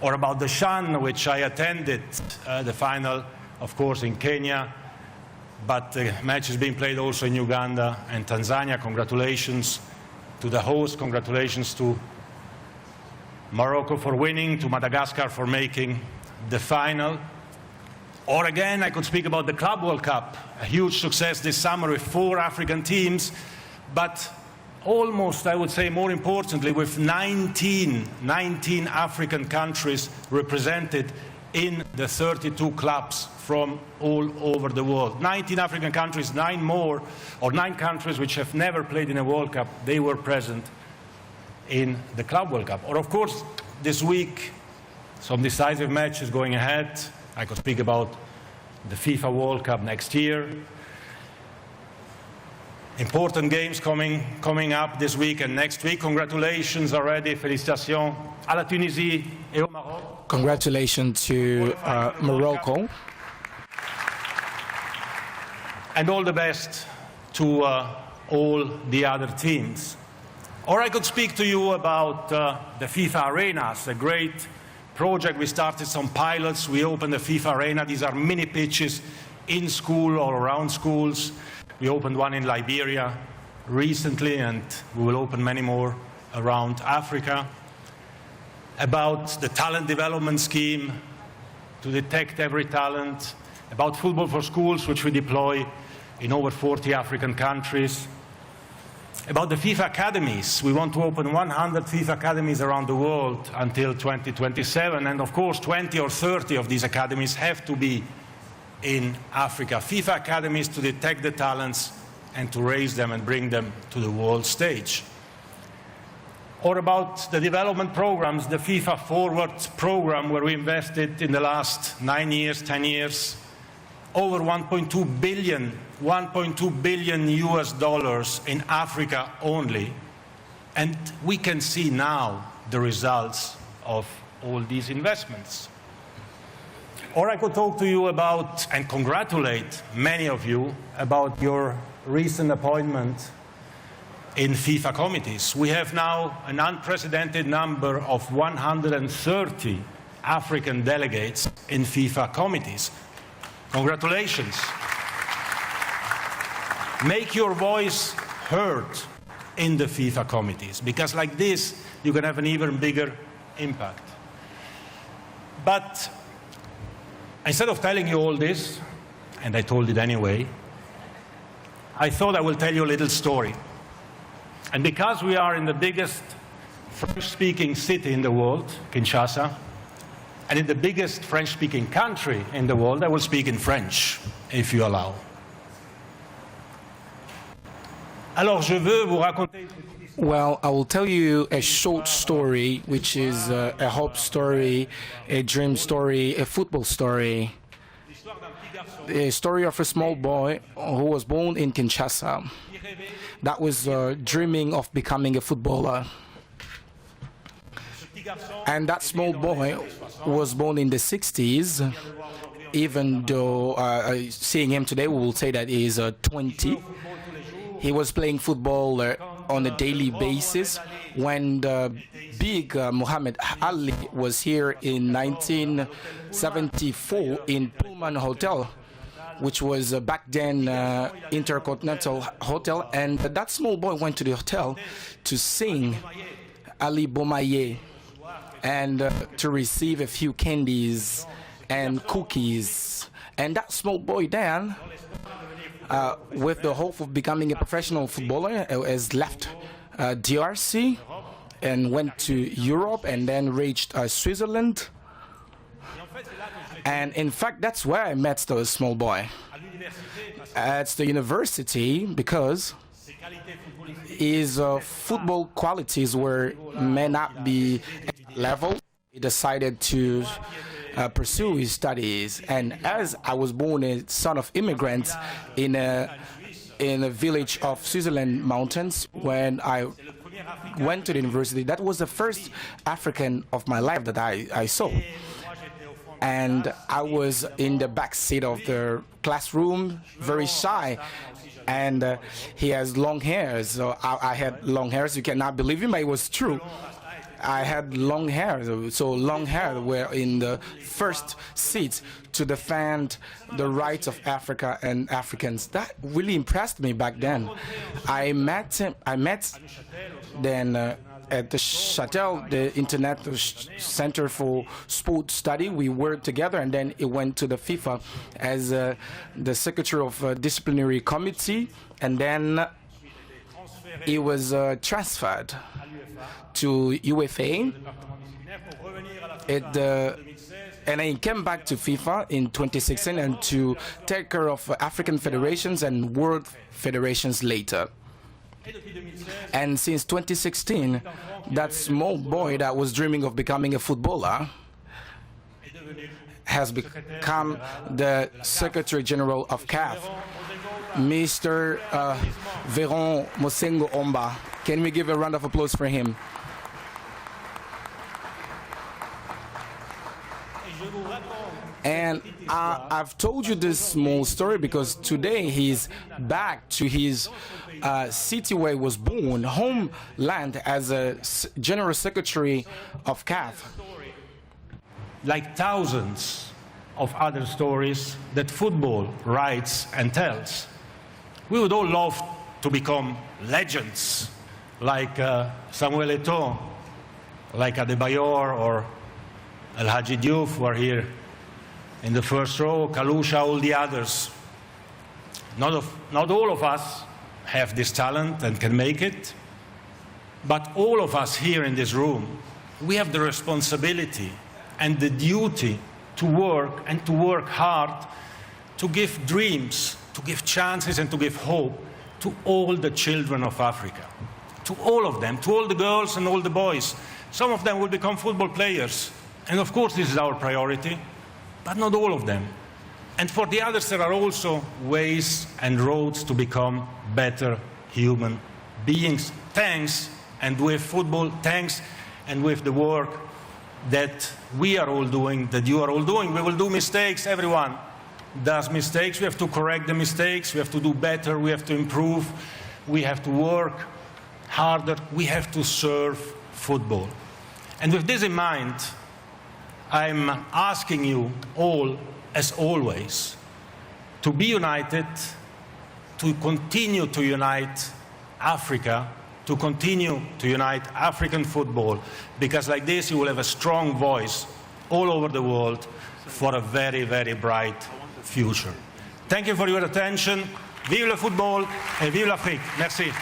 Or about the Shan, which I attended, the final, of course, in Kenya, but the match is being played also in Uganda and Tanzania. Congratulations to the host, congratulations to Morocco for winning, to Madagascar for making the final. Or again, I could speak about the Club World Cup, a huge success this summer with 4 African teams, but almost, I would say, more importantly, with 19 African countries represented in the 32 clubs from all over the world. 19 African countries, 9 countries which have never played in a World Cup, they were present in the Club World Cup. Or of course, this week, some decisive matches going ahead. I could speak about the FIFA World Cup next year. Important games coming up this week and next week. Congratulations already, félicitations à la Tunisie et au Maroc. Congratulations to Morocco. And all the best to all the other teams. Or I could speak to you about the FIFA Arenas, a great project. We started some pilots. We opened the FIFA Arena. These are mini pitches in school or around schools. We opened one in Liberia recently, and we will open many more around Africa. About the talent development scheme to detect every talent. About football for schools, which we deploy in over 40 African countries. About the FIFA academies. We want to open 100 FIFA academies around the world until 2027. And of course, 20 or 30 of these academies have to be in Africa. FIFA academies to detect the talents and to raise them and bring them to the world stage. Or about the development programs, the FIFA Forward program, where we invested in the last 9 years, 10 years, over 1.2 billion US dollars in Africa only. And we can see now the results of all these investments. Or I could talk to you about, and congratulate many of you, about your recent appointment in FIFA committees. We have now an unprecedented number of 130 African delegates in FIFA committees. Congratulations. Make your voice heard in the FIFA committees, because like this, you can have an even bigger impact. But instead of telling you all this, and I told it anyway, I thought I will tell you a little story. And because we are in the biggest French-speaking city in the world, Kinshasa, and in the biggest French-speaking country in the world, I will speak in French, if you allow. Alors je veux vous raconter. Well, I will tell you a short story, which is a hope story, a dream story, a football story. The story of a small boy who was born in Kinshasa that was dreaming of becoming a footballer. And that small boy was born in the 60s, even though seeing him today, we will say that he is 20. He was playing football on a daily basis when the big Muhammad Ali was here in 1974 in Pullman Hotel, which was back then Intercontinental Hotel, and that small boy went to the hotel to sing Ali Bomaye and to receive a few candies and cookies. And that small boy then, with the hope of becoming a professional footballer, has left DRC and went to Europe and then reached Switzerland. And in fact, that's where I met the small boy. At the university, because his football qualities may not be at level. He decided to pursue his studies. And as I was born a son of immigrants in a village of Switzerland mountains, when I went to the university, that was the first African of my life that I saw. And I was in the back seat of the classroom, very shy. And he has long hair, so I had long hair. You cannot believe him, but it was true. I had long hair, so long hair were in the first seat to defend the rights of Africa and Africans. That really impressed me back then. I met then at the Châtel, the International Center for Sport Study. We worked together, and then he went to the FIFA as the secretary of disciplinary committee, and then he was transferred to UFA. And he came back to FIFA in 2016 and to take care of African federations and world federations later. And since 2016, that small boy that was dreaming of becoming a footballer has become the Secretary General of CAF, Mr. Veron Mosengo Omba. Can we give a round of applause for him? And I've told you this small story because today he's back to his city where he was born, homeland, as a General Secretary of CAF. Like thousands of other stories that football writes and tells, we would all love to become legends, like Samuel Eto'o, like Adebayor or El Hadji Diouf, who are here in the first row, Kalusha, all the others. Not all of us have this talent and can make it, but all of us here in this room, we have the responsibility and the duty to work and to work hard to give dreams, to give chances and to give hope to all the children of Africa, to all of them, to all the girls and all the boys. Some of them will become football players, and of course this is our priority, but not all of them. And for the others, there are also ways and roads to become better human beings. Thanks, and with football, thanks, and with the work that we are all doing, that you are all doing. We will do mistakes, everyone does mistakes. We have to correct the mistakes, we have to do better, we have to improve, we have to work harder, we have to serve football. And with this in mind, I'm asking you all, as always, to be united, to continue to unite Africa, to continue to unite African football, because like this you will have a strong voice all over the world for a very, very bright future. Thank you for your attention. Vive le football et vive l'Afrique. Merci.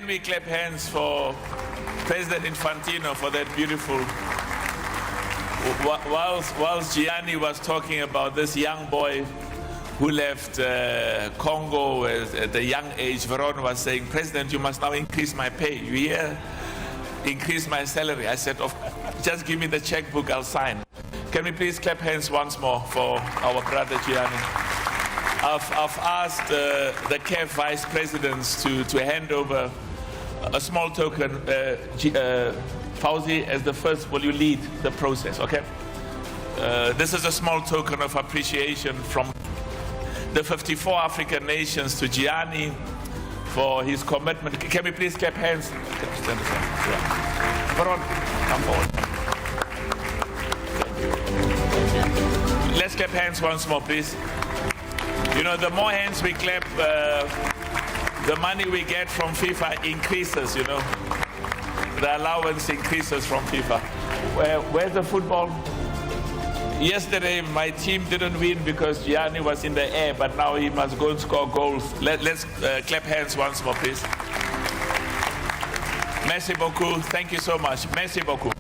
we clap hands for President Infantino for that beautiful... Whilst Gianni was talking about this young boy who left Congo at a young age, Veron was saying, President, you must now increase my pay. You hear? Increase my salary. I said, just give me the checkbook, I'll sign. Can we please clap hands once more for our brother Gianni? I've asked the CAF vice presidents to hand over a small token. Fauzi, as the first, will you lead the process, okay? This is a small token of appreciation from the 54 African nations to Gianni for his commitment. Can we please clap hands? Veron, come forward. Thank you. Let's clap hands once more, please. You know, the more hands we clap, the money we get from FIFA increases, you know. The allowance increases from FIFA. Where's the football? Yesterday, my team didn't win because Gianni was in the air, but now he must go and score goals. Let's clap hands once more, please. Merci beaucoup. Thank you so much. Merci beaucoup.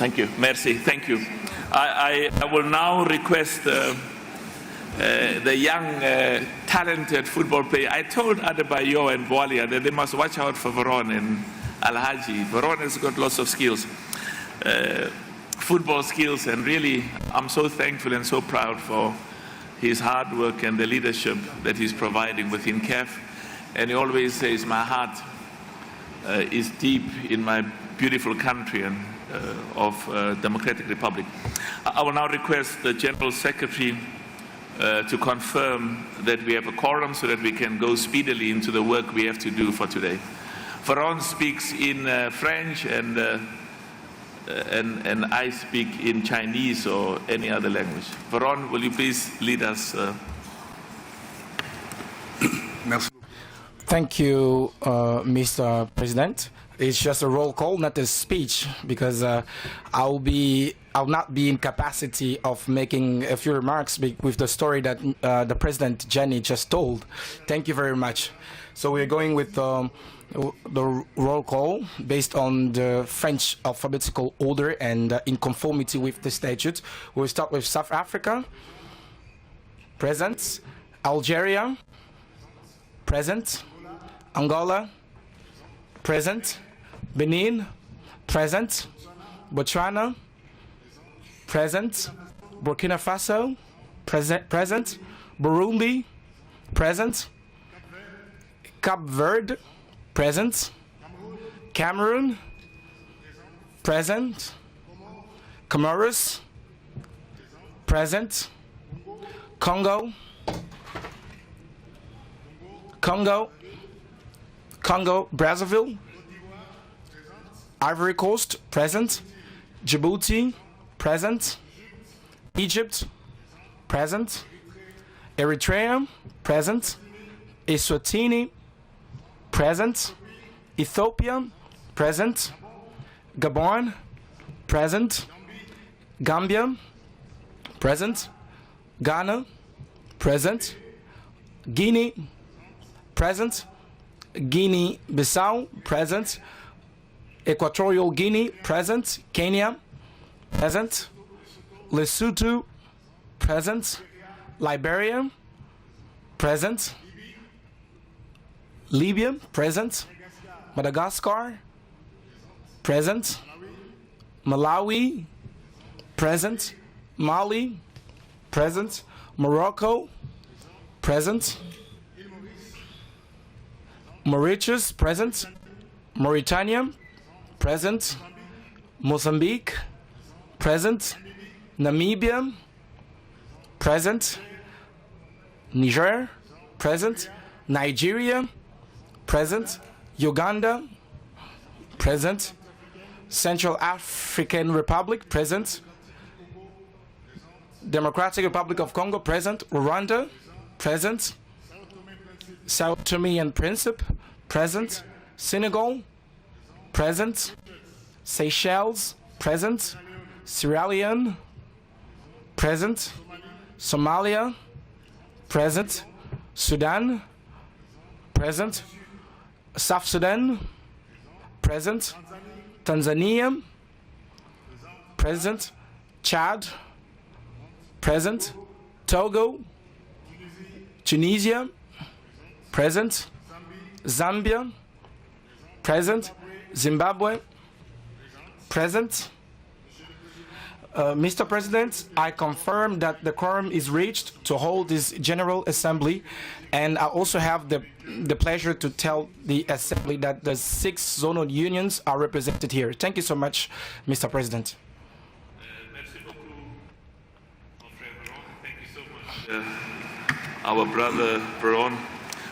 Thank you. Merci. Thank you. I will now request the young, talented football player. I told Adebayo and Boalia that they must watch out for Veron and Alhaji. Veron has got lots of skills, football skills, and really I'm so thankful and so proud for his hard work and the leadership that he's providing within CAF. And he always says, my heart is deep in my beautiful country and of Democratic Republic. I will now request the General Secretary to confirm that we have a quorum so that we can go speedily into the work we have to do for today. Veron speaks in French and I speak in Chinese or any other language. Veron, will you please lead us? Thank you, Mr. President. It's just a roll call, not a speech, because I'll not be in capacity of making a few remarks with the story that the President Jenny just told. Thank you very much. So we're going with the roll call based on the French alphabetical order and in conformity with the statute. We'll start with South Africa. Present. Algeria. Present. Angola. Present. Benin, present. Botswana, present. Burkina Faso, present. Burundi, present. Cape Verde, present. Cameroon, present. Comoros, present. Congo, Brazzaville, Ivory Coast, present. Djibouti, present. Egypt, present. Eritrea, present. Eswatini, present. Ethiopia, present. Gabon, present. Gambia, present. Ghana, present. Guinea, present. Guinea-Bissau, present. Equatorial Guinea, present. Kenya, present. Lesotho, present. Liberia, present. Libya, present. Madagascar, present. Malawi, present. Mali, present. Morocco, present. Mauritius, present. Mauritania, present. Mozambique, present. Namibia, present. Niger, present. Nigeria, present. Uganda, present. Central African Republic, present. Democratic Republic of Congo, present. Rwanda, present. Sao Tome and Principe, present. Senegal, present. Seychelles, present. Sierra Leone, present. Somalia, present. Sudan, present. South Sudan, present. Tanzania, present. Chad, present. Togo, Tunisia, present. Zambia, present. Zimbabwe, present. Mr. President, I confirm that the quorum is reached to hold this General Assembly, and I also have the pleasure to tell the Assembly that the 6 zonal unions are represented here. Thank you so much, Mr. President. Thank you so much, our brother Veron.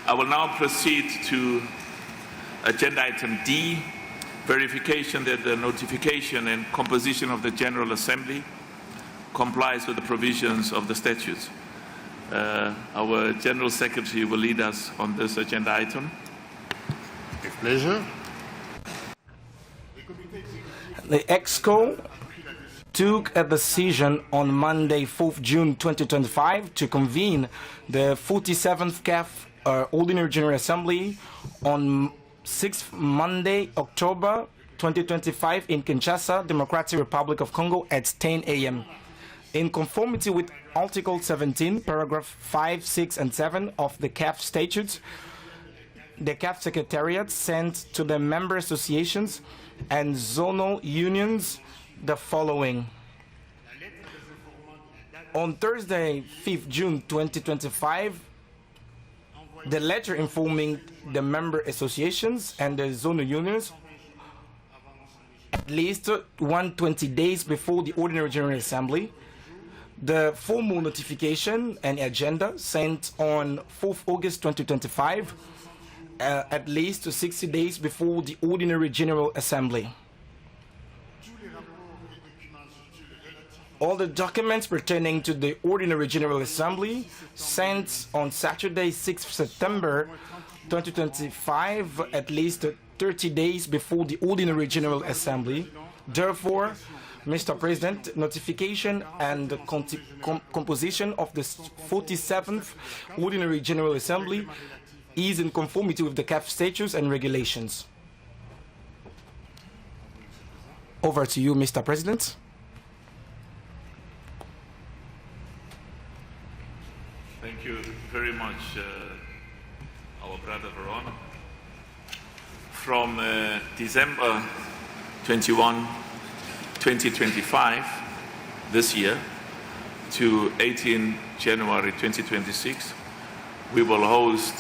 I will now proceed to agenda item D, verification that the notification and composition of the General Assembly complies with the provisions of the statutes. Our General Secretary will lead us on this agenda item. With pleasure. The EXCO took a decision on Monday, 4th June 2025 to convene the 47th CAF Ordinary General Assembly on 6th Monday, October 2025 in Kinshasa, Democratic Republic of Congo at 10 a.m. In conformity with Article 17, paragraph 5, 6, and 7 of the CAF statutes, the CAF Secretariat sent to the member associations and zonal unions the following. On Thursday, 5th June 2025, the letter informing the member associations and the zonal unions at least 120 days before the Ordinary General Assembly, the formal notification and agenda sent on 4th August 2025, at least 60 days before the Ordinary General Assembly. All the documents pertaining to the Ordinary General Assembly sent on Saturday, 6th September 2025, at least 30 days before the Ordinary General Assembly. Therefore, Mr. President, notification and the composition of the 47th Ordinary General Assembly is in conformity with the CAF statutes and regulations. Over to you, Mr. President. Thank you very much, our brother Veron. From December 21, 2025, this year, to 18 January 2026, we will host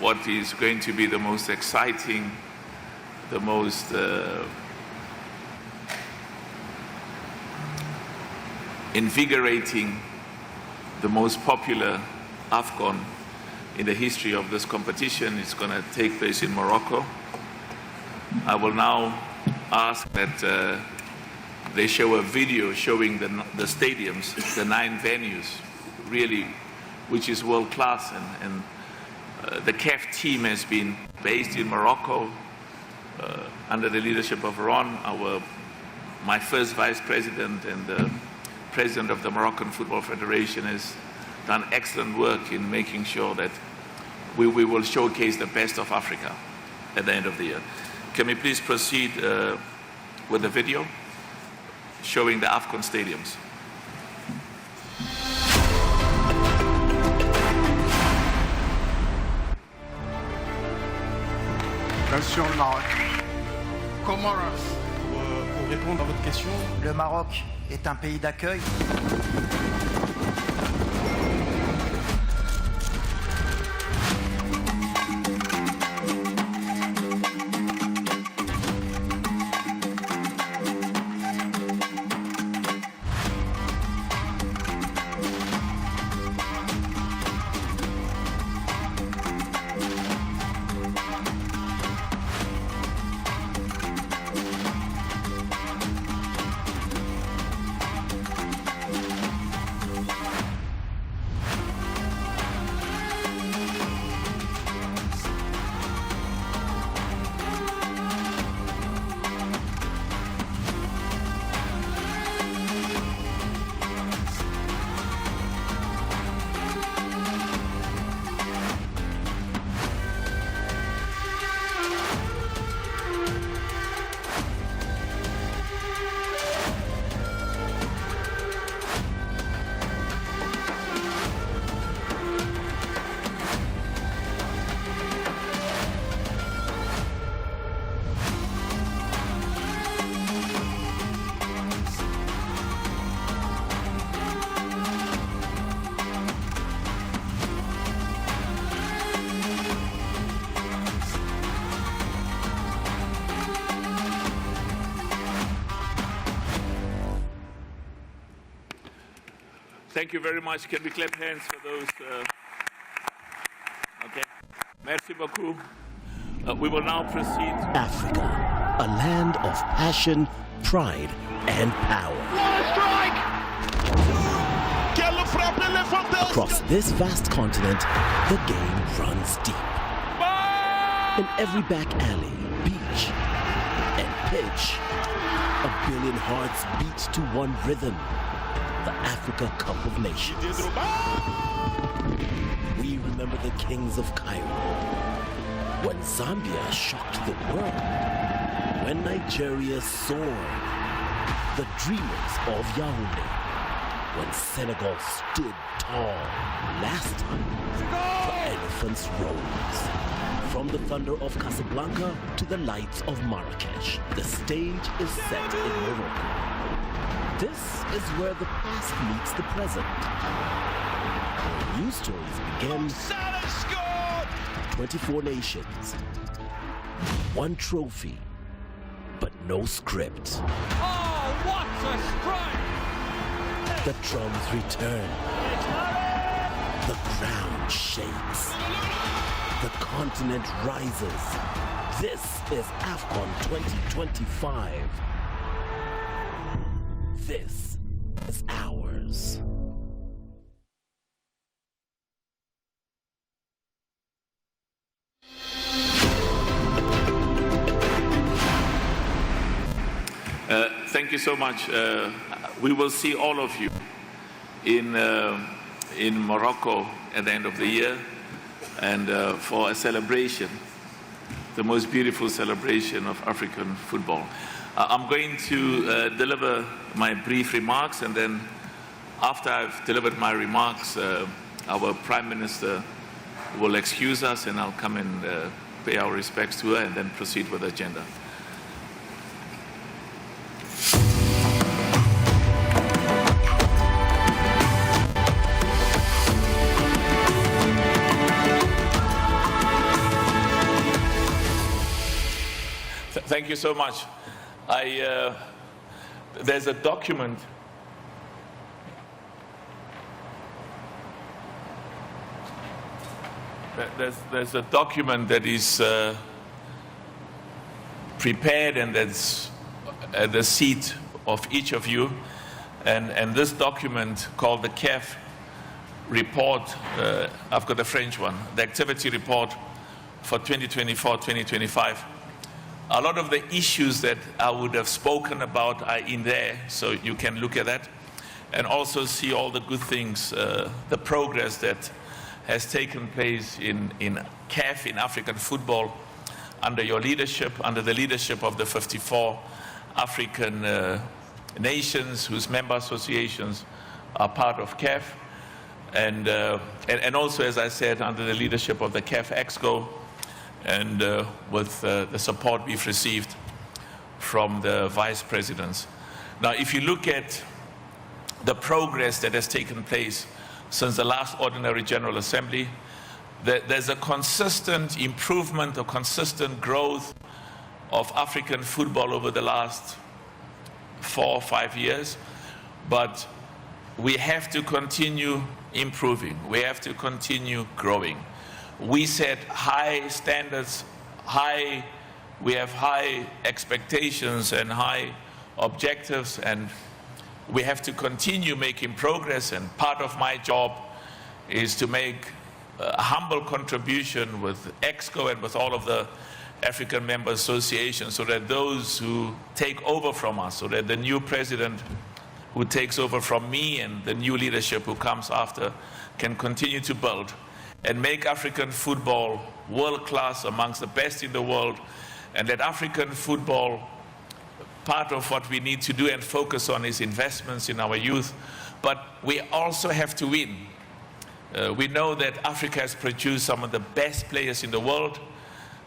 what is going to be the most exciting, the most invigorating, the most popular AFCON in the history of this competition. Is going to take place in Morocco. I will now ask that they show a video showing the stadiums, the 9 venues, really, which is world class. And the CAF team has been based in Morocco under the leadership of Ron, my first vice president and the president of the Moroccan Football Federation, has done excellent work in making sure that we will showcase the best of Africa at the end of the year. Can we please proceed with the video showing the AFCON stadiums? Attention, le Maroc. Comoros. Pour répondre à votre question, le Maroc est un pays d'accueil. Thank you very much. Can we clap hands for those? Okay. Merci beaucoup. We will now proceed. Africa, a land of passion, pride, and power. Across this vast continent, the game runs deep. In every back alley, beach, and pitch, a billion hearts beat to one rhythm. The Africa Cup of Nations. We remember the kings of Cairo. When Zambia shocked the world. When Nigeria soared. The dreamers of Yaoundé. When Senegal stood tall. Last time, the elephants rose. From the thunder of Casablanca to the lights of Marrakesh, the stage is set in Morocco. This is where the past meets the present. New stories begin. 24 nations. One trophy, but no script. Oh, what a strike! The drums return. The ground shakes. The continent rises. This is AFCON 2025. This is ours. Thank you so much. We will see all of you in Morocco at the end of the year, and for a celebration, the most beautiful celebration of African football. I'm going to deliver my brief remarks, and then after I've delivered my remarks, our Prime Minister will excuse us, and I'll come and pay our respects to her and then proceed with the agenda. Thank you so much. There's a document there's a document that is prepared, and that's at the seat of each of you, and this document called the CAF report, I've got the French one, the activity report for 2024-2025. A lot of the issues that I would have spoken about are in there, so you can look at that and also see all the good things, the progress that has taken place in CAF, in African football, under your leadership, under the leadership of the 54 African nations whose member associations are part of CAF, and also, as I said, under the leadership of the CAF EXCO, and with the support we've received from the vice presidents. Now, if you look at the progress that has taken place since the last Ordinary General Assembly, there's a consistent improvement, a consistent growth of African football over the last 4 or 5 years, but we have to continue improving. We have to continue growing. We set high standards, we have high expectations and high objectives, and we have to continue making progress, and part of my job is to make a humble contribution with EXCO and with all of the African member associations, so that those who take over from us, so that the new president who takes over from me and the new leadership who comes after can continue to build and make African football world-class, amongst the best in the world, and that African football, part of what we need to do and focus on is investments in our youth, but we also have to win. We know that Africa has produced some of the best players in the world,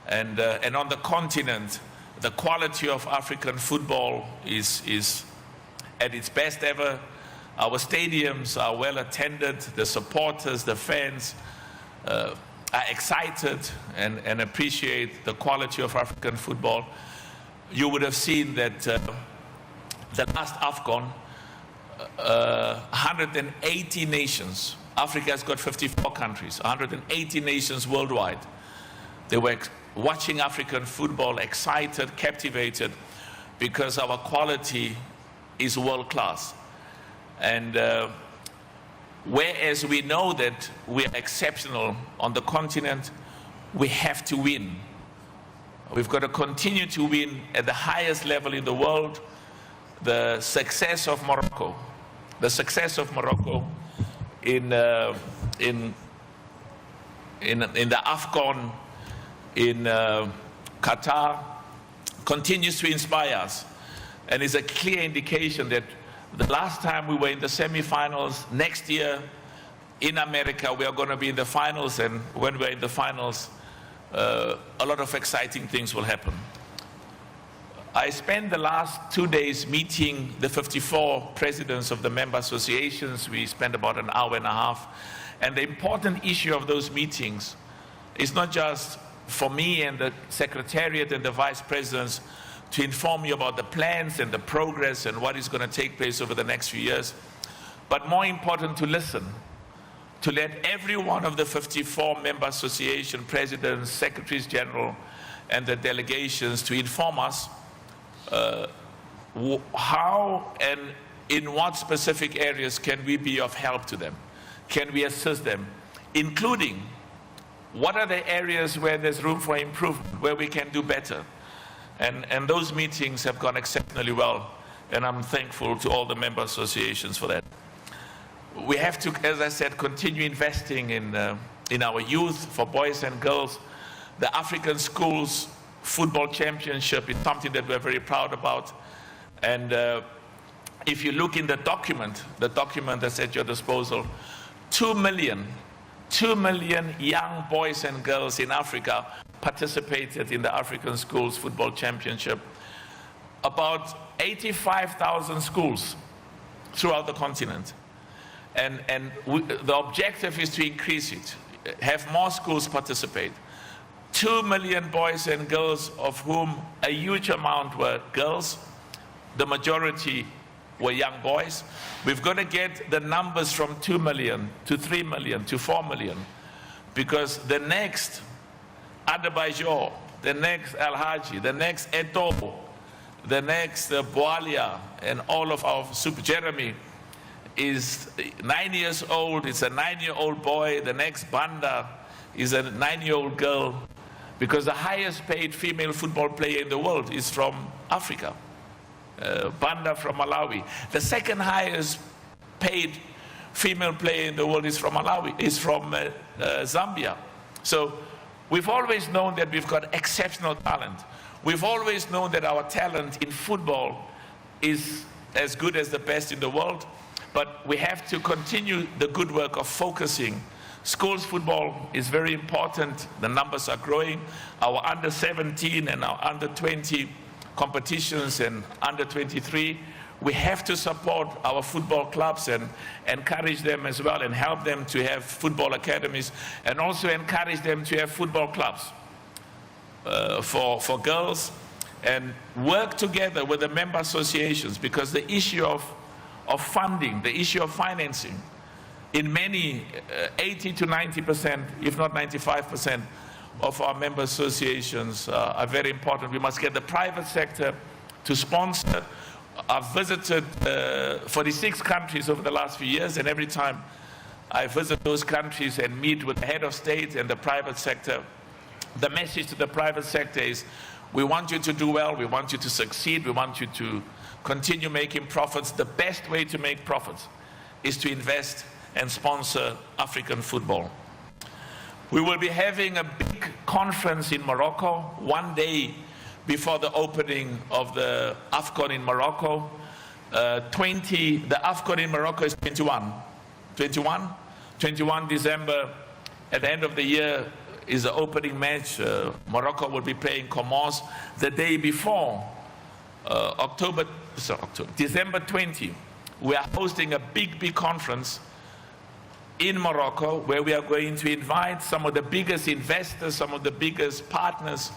and on the continent, the quality of African football is at its best ever. Our stadiums are well attended, the supporters, the fans, are excited and appreciate the quality of African football. You would have seen that the last AFCON, 180 nations. Africa has got 54 countries, 180 nations worldwide. They were watching African football, excited, captivated, because our quality is world class. And whereas we know that we are exceptional on the continent, we have to win. We've got to continue to win at the highest level in the world. The success of Morocco in the AFCON in Qatar continues to inspire us, and is a clear indication that the last time we were in the semi-finals, next year in America we are going to be in the finals, and when we're in the finals, a lot of exciting things will happen. I spent the last 2 days meeting the 54 presidents of the member associations. We spent about an hour and a half. And the important issue of those meetings is not just for me and the secretariat and the vice presidents to inform you about the plans and the progress and what is going to take place over the next few years, but more important, to listen, to let every one of the 54 member association presidents, secretaries general, and the delegations to inform us how and in what specific areas can we be of help to them? Can we assist them? Including, what are the areas where there's room for improvement, where we can do better? And those meetings have gone exceptionally well, and I'm thankful to all the member associations for that. We have to, as I said, continue investing in our youth, for boys and girls. The African Schools Football Championship is something that we're very proud about. And if you look in the document that's at your disposal, 2 million young boys and girls in Africa participated in the African Schools Football Championship. About 85,000 schools throughout the continent. And the objective is to increase it, have more schools participate. 2 million boys and girls, of whom a huge amount were girls. The majority were young boys. We've got to get the numbers from 2 million to 3 million to 4 million, because the next Adebayo, the next El Haji, the next Eto'o, the next Boalia, and all of our Super Jeremy is 9 years old. It's a 9-year-old boy. The next Banda is a 9-year-old girl, because the highest paid female football player in the world is from Africa. Banda from Malawi. The second highest paid female player in the world is from Malawi, is from Zambia. So we've always known that we've got exceptional talent. We've always known that our talent in football is as good as the best in the world, but we have to continue the good work of focusing. Schools football is very important. The numbers are growing. Our under 17 and our under 20 competitions and under 23, we have to support our football clubs and encourage them as well, and help them to have football academies, and also encourage them to have football clubs for girls, and work together with the member associations, because the issue of funding, the issue of financing, in many 80 to 90%, if not 95%, of our member associations are very important. We must get the private sector to sponsor. I've visited 46 countries over the last few years, and every time I visit those countries and meet with the head of state and the private sector, the message to the private sector is, we want you to do well, we want you to succeed, we want you to continue making profits. The best way to make profits is to invest and sponsor African football. We will be having a big conference in Morocco, 1 day before the opening of the AFCON in Morocco. The AFCON in Morocco is 21 December. At the end of the year is the opening match. Morocco will be playing Comoros. The day before, December 20, we are hosting a big conference in Morocco, where we are going to invite some of the biggest investors, some of the biggest partners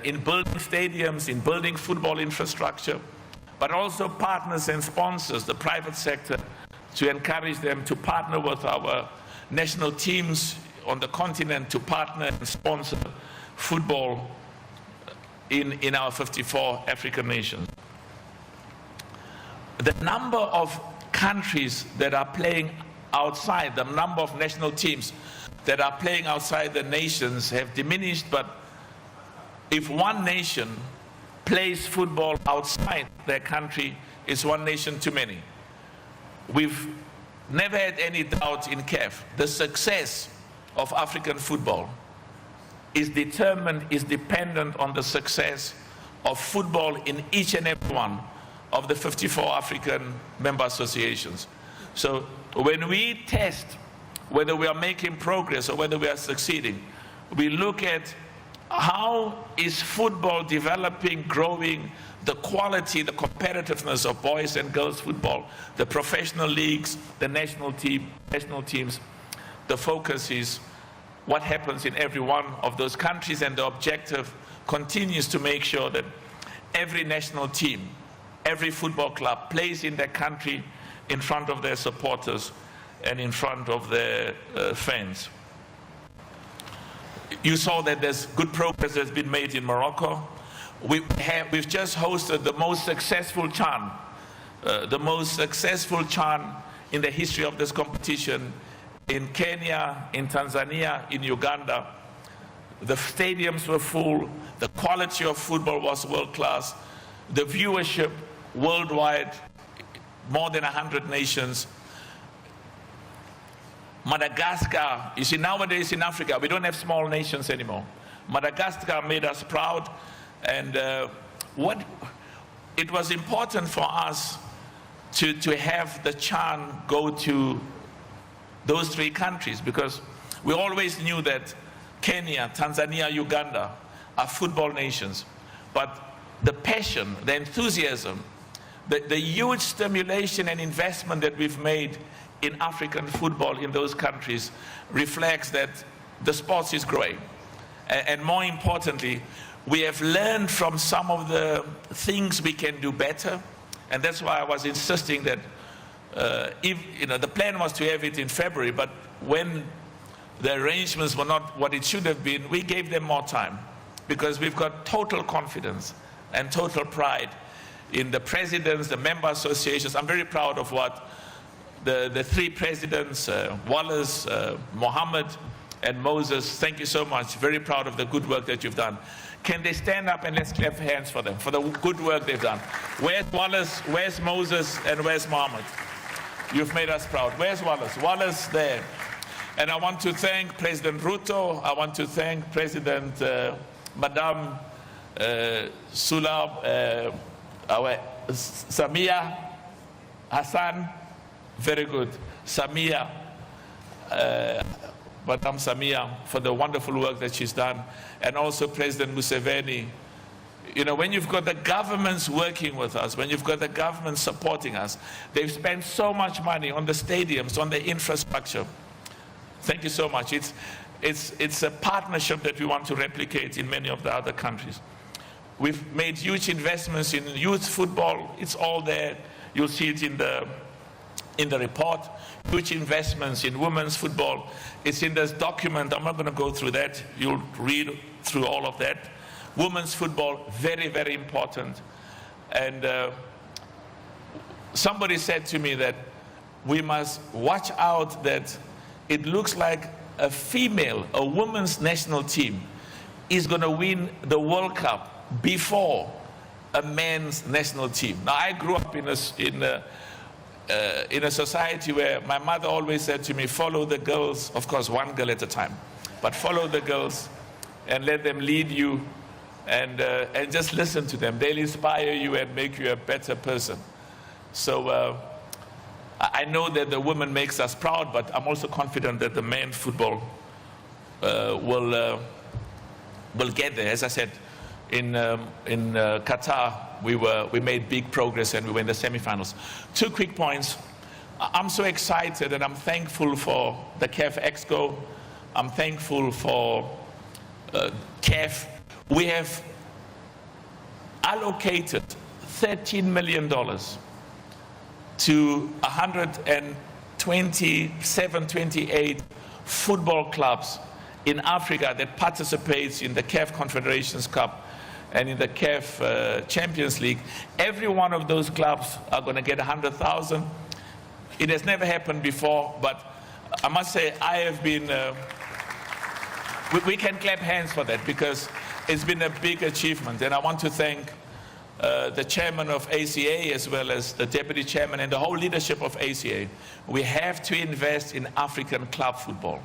in building stadiums, in building football infrastructure. but also partners and sponsors, the private sector, to encourage them to partner with our national teams on the continent to partner and sponsor football in our 54 African nations. The number of countries that are playing outside, the number of national teams that are playing outside the nations have diminished, but if one nation plays football outside their country, it's one nation too many. We've never had any doubt in CAF. The success of African football is dependent on the success of football in each and every one of the 54 African member associations. So when we test whether we are making progress or whether we are succeeding, we look at how is football developing, growing, the quality, the competitiveness of boys and girls football, the professional leagues, the national teams. The focus is what happens in every one of those countries, and the objective continues to make sure that every national team, every football club plays in their country in front of their supporters and in front of their fans. You saw that there's good progress that's been made in Morocco. We've just hosted the most successful CHAN in the history of this competition in Kenya, in Tanzania, in Uganda. The stadiums were full, the quality of football was world class, the viewership worldwide, more than 100 nations. Madagascar, you see, nowadays in Africa, we don't have small nations anymore. Madagascar made us proud, and it was important for us to have the CHAN go to those three countries, because we always knew that Kenya, Tanzania, Uganda are football nations. But the passion, the enthusiasm, the huge stimulation and investment that we've made in African football in those countries reflects that the sports is growing. And more importantly, we have learned from some of the things we can do better. And that's why I was insisting that the plan was to have it in February, but when the arrangements were not what it should have been, we gave them more time, because we've got total confidence and total pride in the presidents, the member associations. I'm very proud of what the three presidents, Wallace, Mohammed, and Moses, thank you so much. Very proud of the good work that you've done. Can they stand up and let's clap hands for them, for the good work they've done. Where's Wallace, where's Moses, and where's Mohammed? You've made us proud. Where's Wallace? Wallace there. And I want to thank President Ruto. I want to thank President Madame Sulab, our Samia Hassan. Very good. Samia, Madame Samia, for the wonderful work that she's done. And also President Museveni. You know, when you've got the governments working with us, when you've got the government supporting us, they've spent so much money on the stadiums, on the infrastructure. Thank you so much. It's a partnership that we want to replicate in many of the other countries. We've made huge investments in youth football. It's all there. You'll see it in the report. Huge investments in women's football. It's in this document. I'm not going to go through that. You'll read through all of that. Women's football, very, very important. And somebody said to me that we must watch out that it looks like a women's national team is going to win the World Cup before a men's national team. Now, I grew up in a society where my mother always said to me, follow the girls, of course, one girl at a time, but follow the girls and let them lead you, and just listen to them. They'll inspire you and make you a better person. So I know that the women makes us proud, but I'm also confident that the men football will get there. As I said, in Qatar, we made big progress and we were in the semifinals. 2 quick points. I'm so excited and I'm thankful for the CAF Exco. I'm thankful for CAF. We have allocated $13 million to 127, 28 football clubs in Africa that participates in the CAF Confederations Cup and in the CAF Champions League. Every one of those clubs are going to get 100,000. It has never happened before, but I must say I have been, we can clap hands for that because it's been a big achievement. And I want to thank the chairman of ACA as well as the deputy chairman and the whole leadership of ACA. We have to invest in African club football.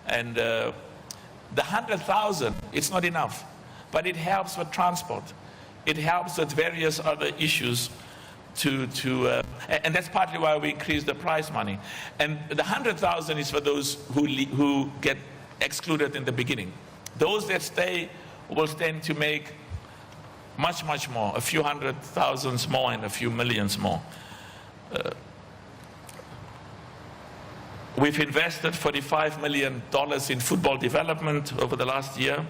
And the 100,000, it's not enough, but it helps with transport. It helps with various other issues and that's partly why we increase the prize money. And the 100,000 is for those who get excluded in the beginning. Those that stay will stand to make much, much more, a few 100,000s more and a few millions more. We've invested $45 million in football development over the last year.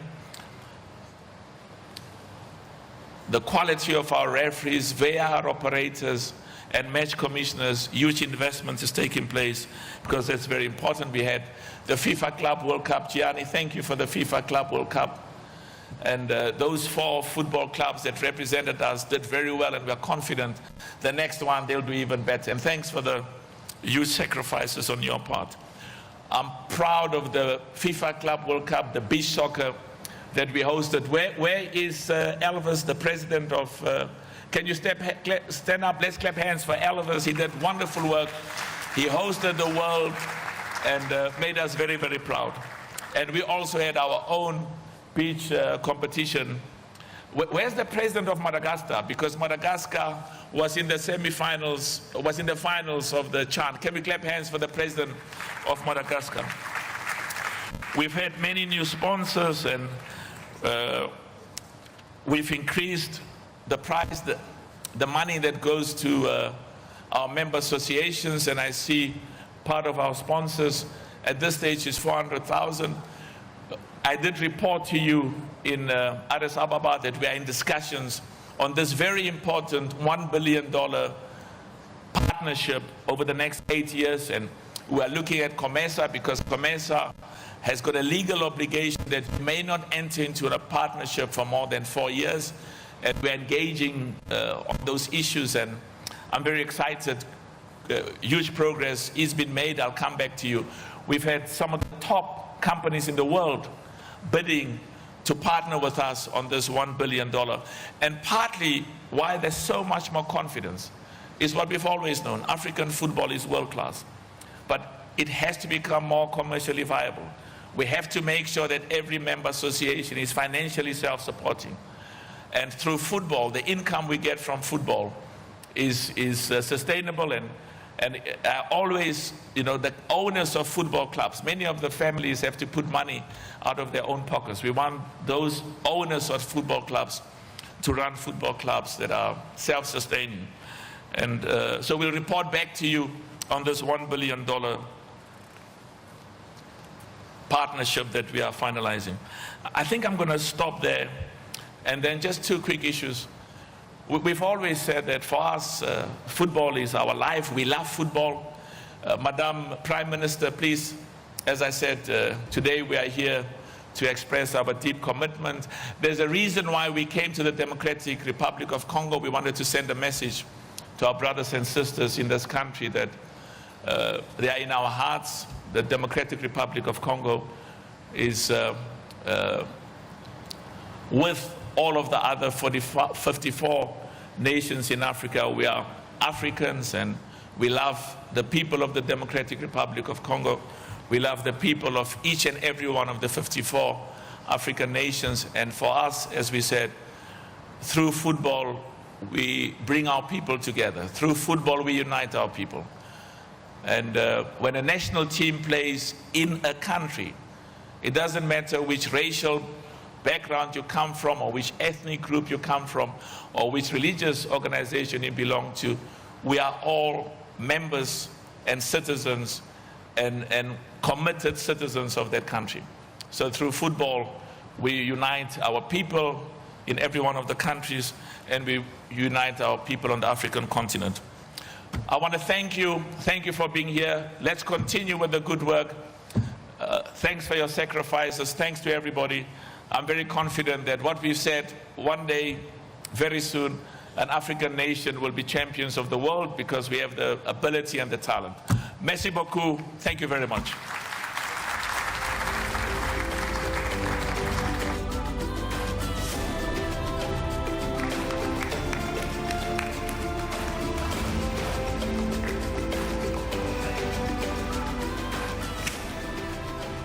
The quality of our referees, VAR operators, and match commissioners, huge investments is taking place because that's very important. We had the FIFA Club World Cup. Gianni, thank you for the FIFA Club World Cup. And those 4 football clubs that represented us did very well, and we're confident the next one they'll do even better. And thanks for the huge sacrifices on your part. I'm proud of the FIFA Club World Cup, the beach soccer that we hosted. Where is Elvis, the president of, can you stand up? Let's clap hands for Elvis. He did wonderful work. He hosted the world and made us very, very proud. And we also had our own beach competition. Where's the president of Madagascar? Because Madagascar was in the semi-finals, was in the finals of the CHAN. Can we clap hands for the president of Madagascar? We've had many new sponsors, and we've increased the price, the money that goes to our member associations, and I see part of our sponsors at this stage is 400,000. I did report to you in Addis Ababa that we are in discussions on this very important $1 billion partnership over the next 8 years, and we are looking at COMESA because COMESA has got a legal obligation that may not enter into a partnership for more than 4 years, and we're engaging on those issues, and I'm very excited. Huge progress is being made. I'll come back to you. We've had some of the top companies in the world bidding to partner with us on this $1 billion. And partly why there's so much more confidence is what we've always known. African football is world class, but it has to become more commercially viable. We have to make sure that every member association is financially self-supporting. And through football, the income we get from football is sustainable, and always, you know, the owners of football clubs, many of the families have to put money out of their own pockets. We want those owners of football clubs to run football clubs that are self-sustaining. And so we'll report back to you on this $1 billion partnership that we are finalizing. I think I'm going to stop there, and then just 2 quick issues. We've always said that for us, football is our life. We love football. Madam Prime Minister, please, as I said, today we are here to express our deep commitment. There's a reason why we came to the Democratic Republic of Congo. We wanted to send a message to our brothers and sisters in this country that they are in our hearts. The Democratic Republic of Congo is with all of the other 54 nations in Africa. We are Africans, and we love the people of the Democratic Republic of Congo. We love the people of each and every one of the 54 African nations. And for us, as we said, through football, we bring our people together. Through football, we unite our people. And when a national team plays in a country, it doesn't matter which racial background you come from, or which ethnic group you come from, or which religious organization you belong to. We are all members and citizens and committed citizens of that country. So through football, we unite our people, in every one of the countries, and we unite our people on the African continent. I want to thank you. Thank you for being here. Let's continue with the good work. Thanks for your sacrifices. Thanks to everybody. I'm very confident that what we've said, one day, very soon, an African nation will be champions of the world because we have the ability and the talent. Merci beaucoup. Thank you very much.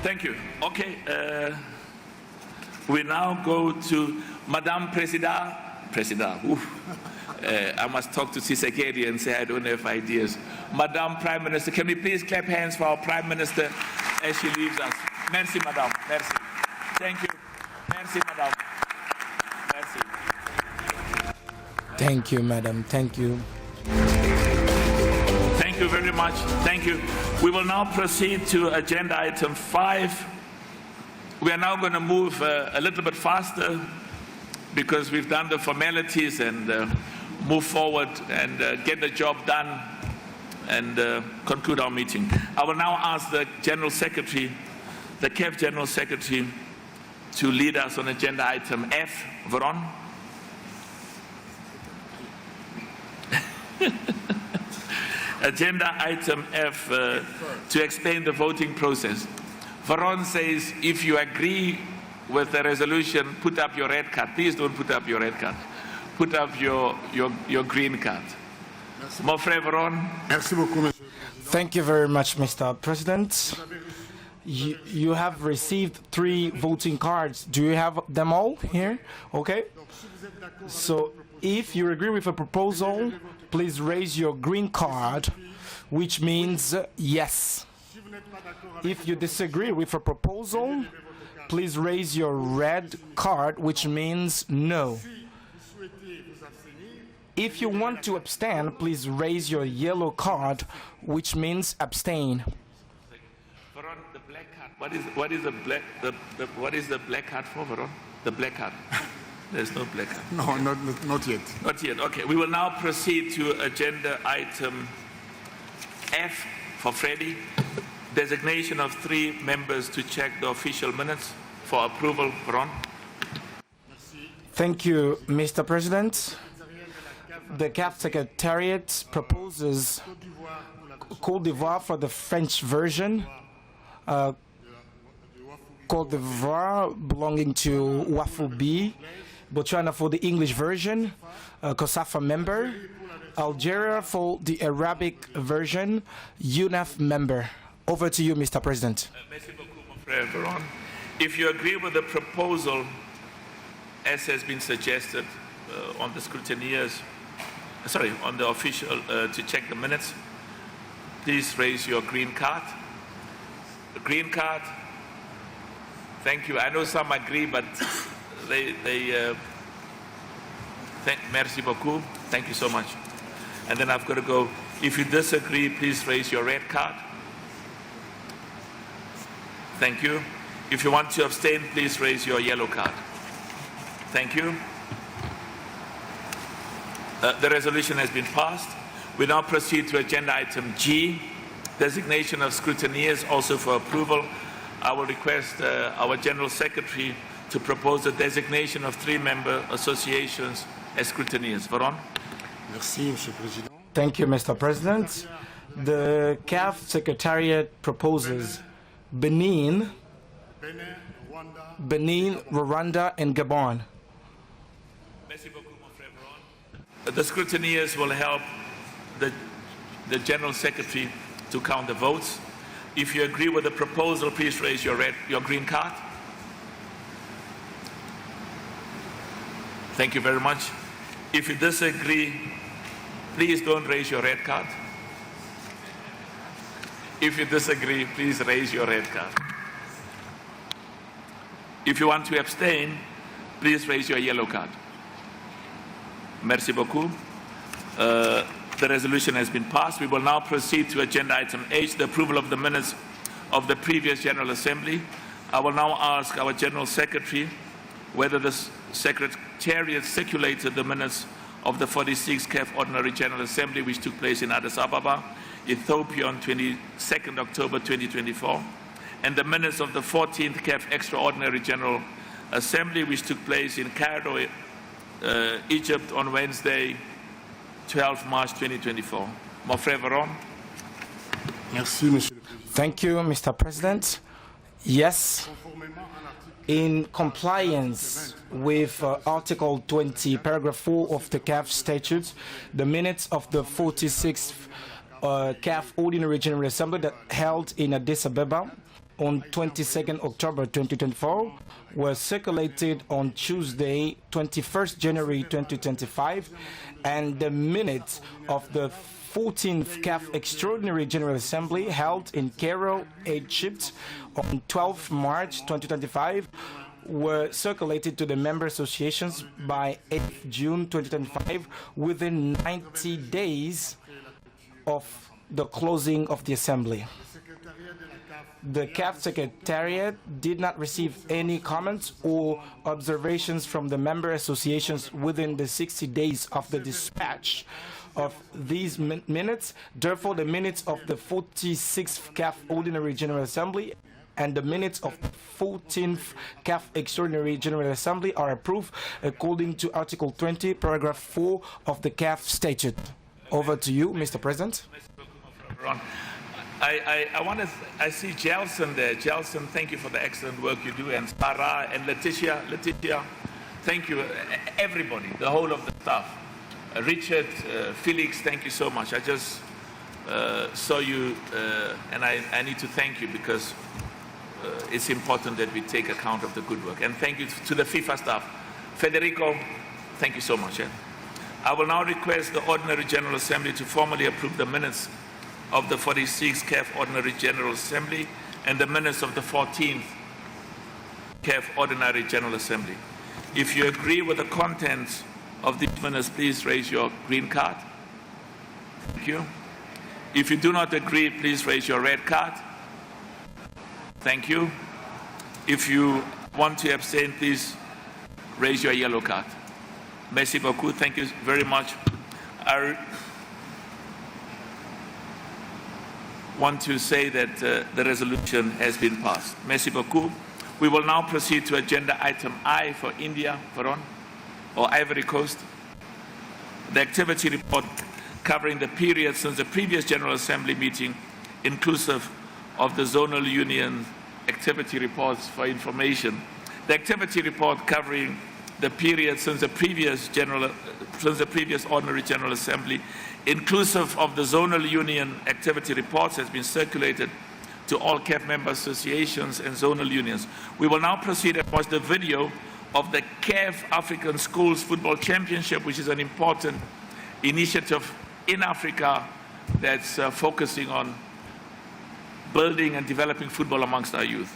Thank you. Okay, we now go to Madame President. I must talk to Tshisekedi and say I don't have ideas. Madame Prime Minister, can we please clap hands for our Prime Minister as she leaves us? Merci, Madame. Merci. Thank you. Merci, Madame. Merci. Thank you, Madam. Thank you. Thank you very much. Thank you. We will now proceed to agenda item 5. We are now going to move a little bit faster because we've done the formalities and move forward and get the job done and conclude our meeting. I will now ask the General Secretary, the CAF General Secretary, to lead us on agenda item F. Veron. Agenda item F, to explain the voting process. Veron says, if you agree with the resolution, put up your red card. Please don't put up your red card. Put up your green card. Mon frère Veron. Thank you very much, Mr. President. You have received 3 voting cards. Do you have them all here? Okay. So if you agree with a proposal, please raise your green card, which means yes. If you disagree with a proposal, please raise your red card, which means no. If you want to abstain, please raise your yellow card, which means abstain. Veron, the black card. What is the black card for, Veron? The black card. There's no black card. No, not yet. Not yet. Okay. We will now proceed to agenda item F for Freddy. Designation of 3 members to check the official minutes for approval. Veron. Thank you, Mr. President. The CAF Secretariat proposes Côte d'Ivoire for the French version, Côte d'Ivoire belonging to Wafu B, Botswana for the English version, COSAFA member, Algeria for the Arabic version, UNAF member. Over to you, Mr. President. Merci beaucoup, mon frère Veron. If you agree with the proposal as has been suggested on the scrutineers, on the official to check the minutes, please raise your green card. The green card. Thank you. I know some agree, but merci beaucoup. Thank you so much. And then I've got to go. If you disagree, please raise your red card. Thank you. If you want to abstain, please raise your yellow card. Thank you. The resolution has been passed. We now proceed to agenda item G, designation of scrutineers, also for approval. I will request our General Secretary to propose the designation of 3 member associations as scrutineers. Veron. Thank you, Mr. President. The CAF Secretariat proposes Benin, Rwanda, and Gabon. The scrutineers will help the General Secretary to count the votes. If you agree with the proposal, please raise your green card. Thank you very much. If you disagree, please don't raise your red card. If you disagree, please raise your red card. If you want to abstain, please raise your yellow card. Merci beaucoup. The resolution has been passed. We will now proceed to agenda item H, the approval of the minutes of the previous General Assembly. I will now ask our General Secretary whether the Secretariat circulated the minutes of the 46th CAF Ordinary General Assembly, which took place in Addis Ababa, Ethiopia on 22nd October 2024, and the minutes of the 14th CAF Extraordinary General Assembly, which took place in Cairo, Egypt on Wednesday, 12 March 2024. Mon frère Veron. Thank you, Mr. President. Yes, in compliance with Article 20, Paragraph 4 of the CAF Statute, the minutes of the 46th CAF Ordinary General Assembly that held in Addis Ababa on 22nd October 2024 were circulated on Tuesday, 21st January 2025, and the minutes of the 14th CAF Extraordinary General Assembly held in Cairo, Egypt on 12 March 2025 were circulated to the member associations by 8 June 2025 within 90 days of the closing of the Assembly. The CAF Secretariat did not receive any comments or observations from the member associations within the 60 days of the dispatch of these minutes. Therefore, the minutes of the 46th CAF Ordinary General Assembly and the minutes of the 14th CAF Extraordinary General Assembly are approved according to Article 20, Paragraph 4 of the CAF Statute. Over to you, Mr. President. I see Gelson there. Gelson, thank you for the excellent work you do, and Sarah and Letitia, thank you, everybody, the whole of the staff. Richard, Felix, thank you so much. I just saw you, and I need to thank you because it's important that we take account of the good work. And thank you to the FIFA staff. Federico, thank you so much. I will now request the Ordinary General Assembly to formally approve the minutes of the 46th CAF Ordinary General Assembly and the minutes of the 14th CAF Ordinary General Assembly. If you agree with the contents of these minutes, please raise your green card. Thank you. If you do not agree, please raise your red card. Thank you. If you want to abstain, please raise your yellow card. Merci beaucoup. Thank you very much. I want to say that the resolution has been passed. Merci beaucoup. We will now proceed to agenda item I for India, Veron, or Ivory Coast. The activity report covering the period since the previous General Assembly meeting, inclusive of the zonal union activity reports for information. The activity report covering the period since the previous Ordinary General Assembly, inclusive of the zonal union activity reports, has been circulated to all CAF member associations and zonal unions. We will now proceed and watch the video of the CAF African Schools Football Championship, which is an important initiative in Africa that's focusing on building and developing football amongst our youth.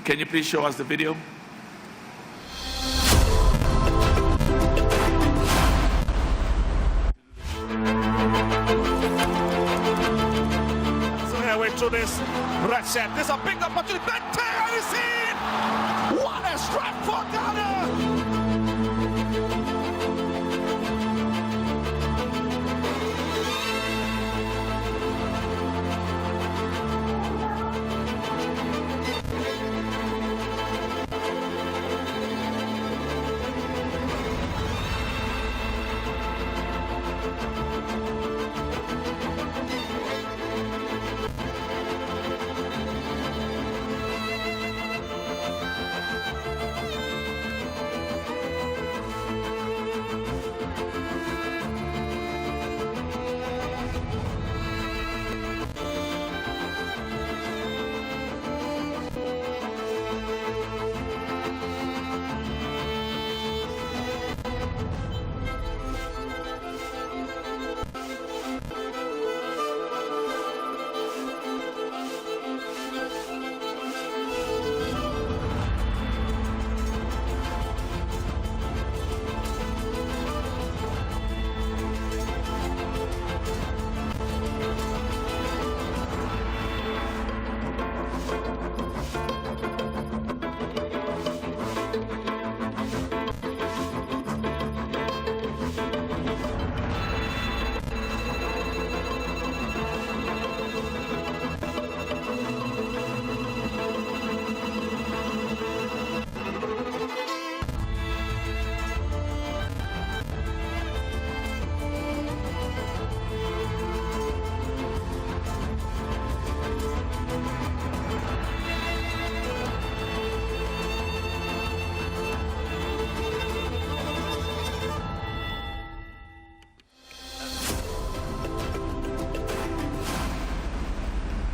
Can you please show us the video? To this red set. There's a big opportunity. Bente, you see it? What a strike for Ghana!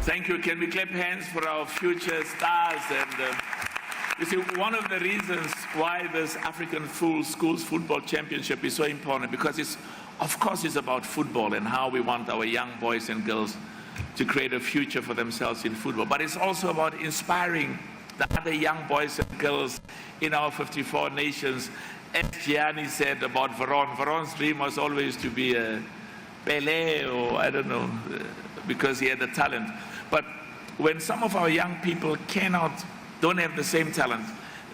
Thank you. Can we clap hands for our future stars? And you see, one of the reasons why this African Schools Football Championship is so important, because it's, of course, it's about football and how we want our young boys and girls to create a future for themselves in football. But it's also about inspiring the other young boys and girls in our 54 nations. As Gianni said about Veron, Veron's dream was always to be a Pelé or I don't know, because he had the talent. But when some of our young people don't have the same talent,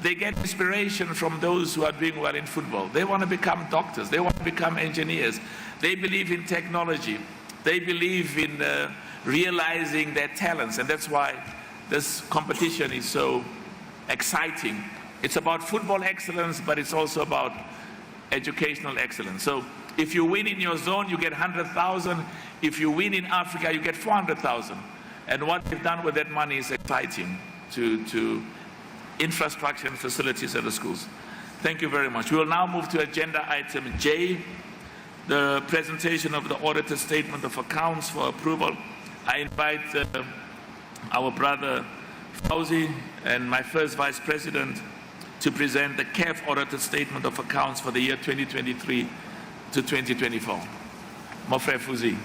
they get inspiration from those who are doing well in football. They want to become doctors. They want to become engineers. They believe in technology. They believe in realizing their talents. And that's why this competition is so exciting. It's about football excellence, but it's also about educational excellence. So if you win in your zone, you get 100,000. If you win in Africa, you get 400,000. And what we've done with that money is exciting to infrastructure and facilities at the schools. Thank you very much. We will now move to agenda item J, the presentation of the auditor's statement of accounts for approval. I invite our brother Fauzi and my first vice president to present the CAF auditor's statement of accounts for the year 2023 to 2024. Mon frère Fauzi.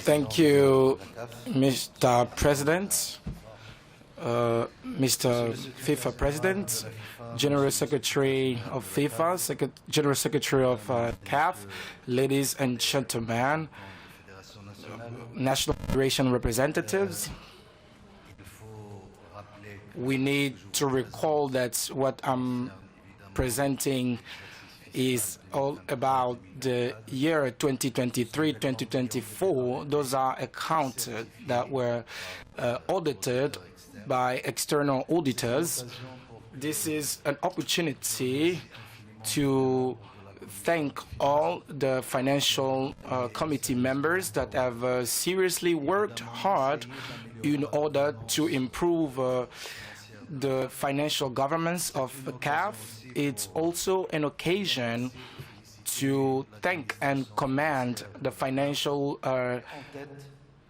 Thank you, Mr. President, Mr. FIFA President, General Secretary of FIFA, General Secretary of CAF, ladies and gentlemen, National Federation representatives. We need to recall that what I'm presenting is all about the year 2023-2024. Those are accounts that were audited by external auditors. This is an opportunity to thank all the financial committee members that have seriously worked hard in order to improve the financial governance of CAF. It's also an occasion to thank and commend the financial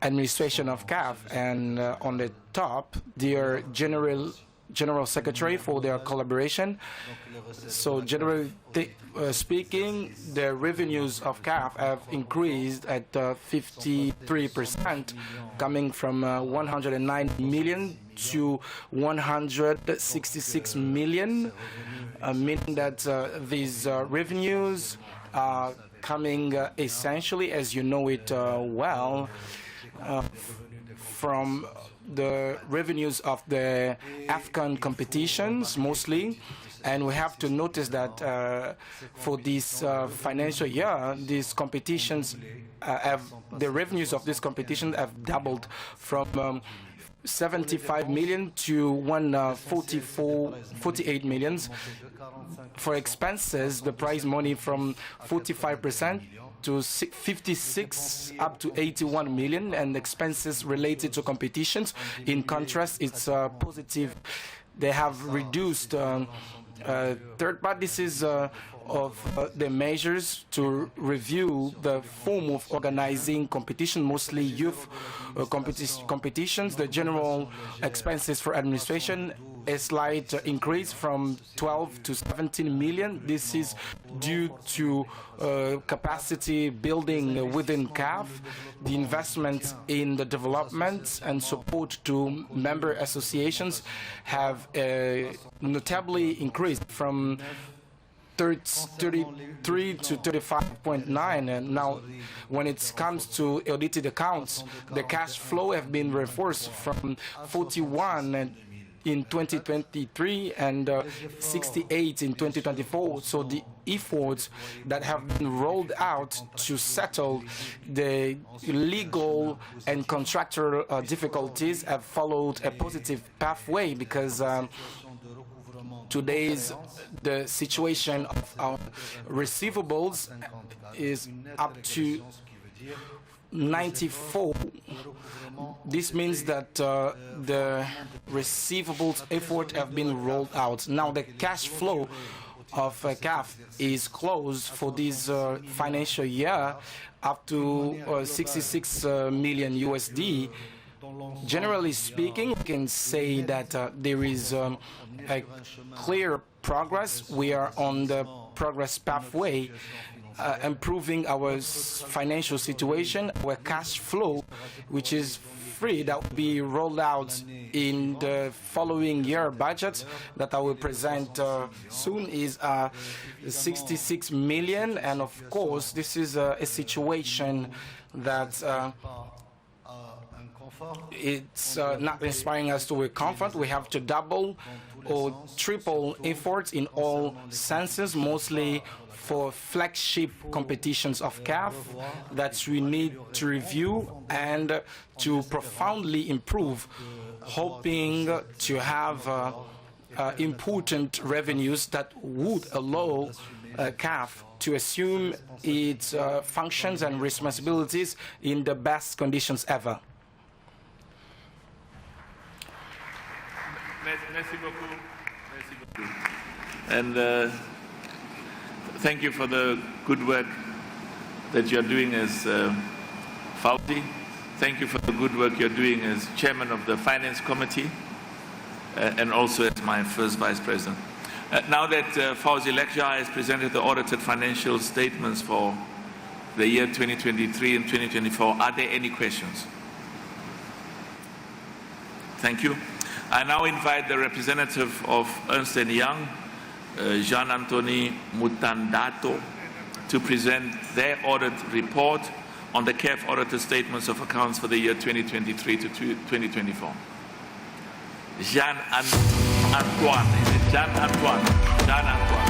administration of CAF, and on the top, their General Secretary for their collaboration. So generally speaking, the revenues of CAF have increased at 53%, coming from 109 million to 166 million, meaning that these revenues are coming essentially, as you know it well, from the revenues of the AFCON competitions mostly. And we have to notice that for this financial year, these competitions the revenues of this competition have doubled from 75 million to 48 million. For expenses, the prize money from 45% to 56 up to 81 million, and expenses related to competitions, in contrast, it's positive. They have reduced third parties of the measures to review the form of organizing competition, mostly youth competitions. The general expenses for administration, a slight increase from 12 to 17 million. This is due to capacity building within CAF, the investment in the development and support to member associations have notably increased from 33 to 35.9, and now when it comes to audited accounts, the cash flow have been reinforced from 41 in 2023 and 68 in 2024. So the efforts that have been rolled out to settle the legal and contractual difficulties have followed a positive pathway, because the situation of our receivables is up to 94. This means that the receivables effort have been rolled out. Now the cash flow of CAF is closed for this financial year up to 66 million USD. Generally speaking, we can say that there is a clear progress. We are on the progress pathway, improving our financial situation, our cash flow, which is free, that will be rolled out in the following year budget that I will present soon, is 66 million. And of course, this is a situation that it's not inspiring us to a comfort. We have to double or triple efforts in all senses, mostly for flagship competitions of CAF that we need to review and to profoundly improve, hoping to have important revenues that would allow CAF to assume its functions and responsibilities in the best conditions ever. Merci beaucoup. Merci beaucoup. And thank you for the good work that you're doing as Fauzi. Thank you for the good work you're doing as chairman of the Finance Committee and also as my first vice president. Now that Fauzi Lekja has presented the audited financial statements for the year 2023 and 2024, are there any questions? Thank you. I now invite the representative of Ernst & Young, Jean-Anthony Mutandato, to present their audit report on the CAF audited statements of accounts for the year 2023 to 2024. Jean-Antoine. Is it Jean-Antoine? Jean-Antoine.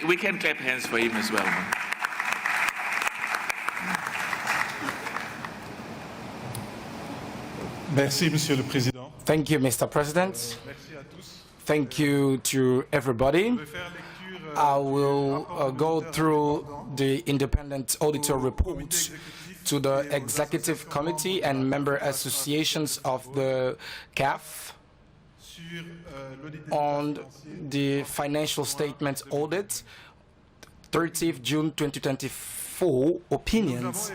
We can clap hands for him as well. Merci, Monsieur le Président. Thank you, Mr. President. Merci à tous. Thank you to everybody. I will go through the independent auditor reports to the executive committee and member associations of the CAF on the financial statements audit, 30th June 2024 opinions.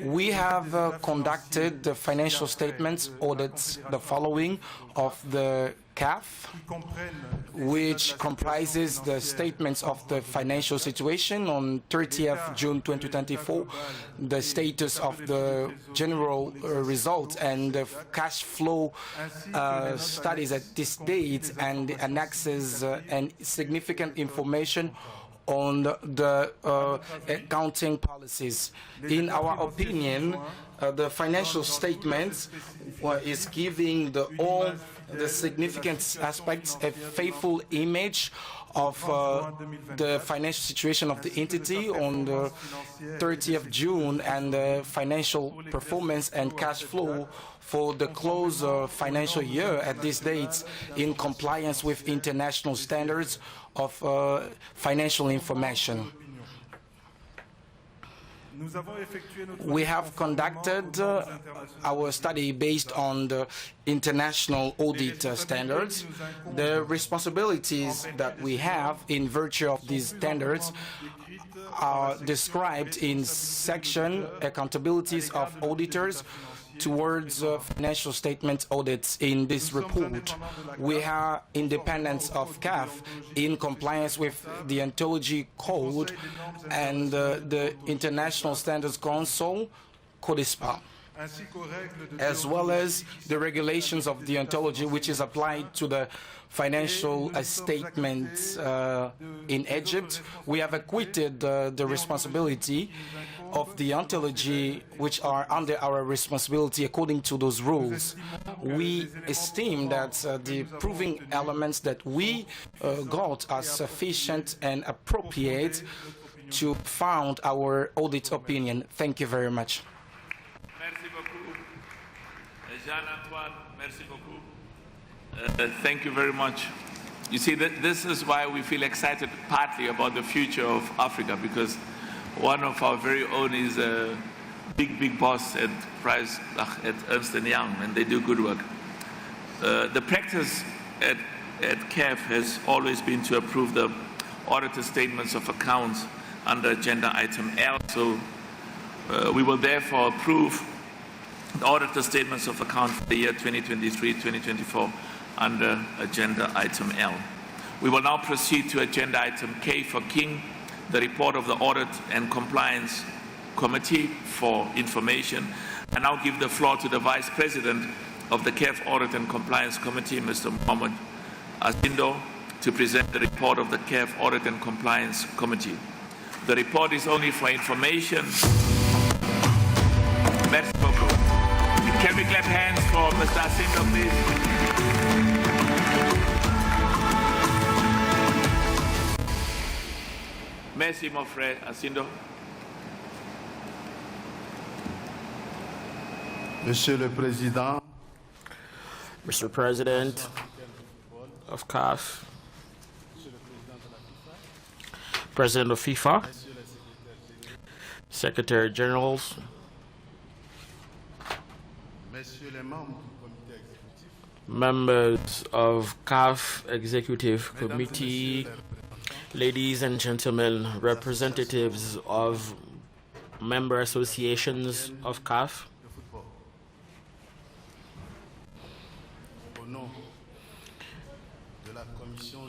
We have conducted the financial statements audits the following of the CAF, which comprises the statements of the financial situation on 30th June 2024, the status of the general results and the cash flow studies at this date, and annexes and significant information on the accounting policies. In our opinion, the financial statements is giving all the significant aspects a faithful image of the financial situation of the entity on the 30th June and the financial performance and cash flow for the close financial year at this date in compliance with international standards of financial information. We have conducted our study based on the international audit standards. The responsibilities that we have in virtue of these standards are described in section accountabilities of auditors towards financial statement audits in this report. We have independence of CAF in compliance with the Ontology Code and the International Standards Council, CODISPA, as well as the regulations of the ontology, which is applied to the financial statements in Egypt. We have acquitted the responsibility of the ontology, which are under our responsibility according to those rules. We esteem that the proving elements that we got are sufficient and appropriate to found our audit opinion. Thank you very much. Merci beaucoup. Jean-Antoine, merci beaucoup. Thank you very much. You see, this is why we feel excited partly about the future of Africa, because one of our very own is a big boss at Ernst & Young, and they do good work. The practice at CAF has always been to approve the auditor statements of accounts under agenda item L. So we will therefore approve the auditor statements of account for the year 2023-2024 under agenda item L. We will now proceed to agenda item K for King, the report of the Audit and Compliance Committee for information. I now give the floor to the Vice President of the CAF Audit and Compliance Committee, Mr. Mohamed Asindo, to present the report of the CAF Audit and Compliance Committee. The report is only for information. Merci beaucoup. Can we clap hands for Mr. Asindo, please? Merci, mon frère Asindo. Monsieur le Président, Mr. President of CAF, President of FIFA, Secretary Generals, members of CAF Executive Committee, ladies and gentlemen, representatives of member associations of CAF,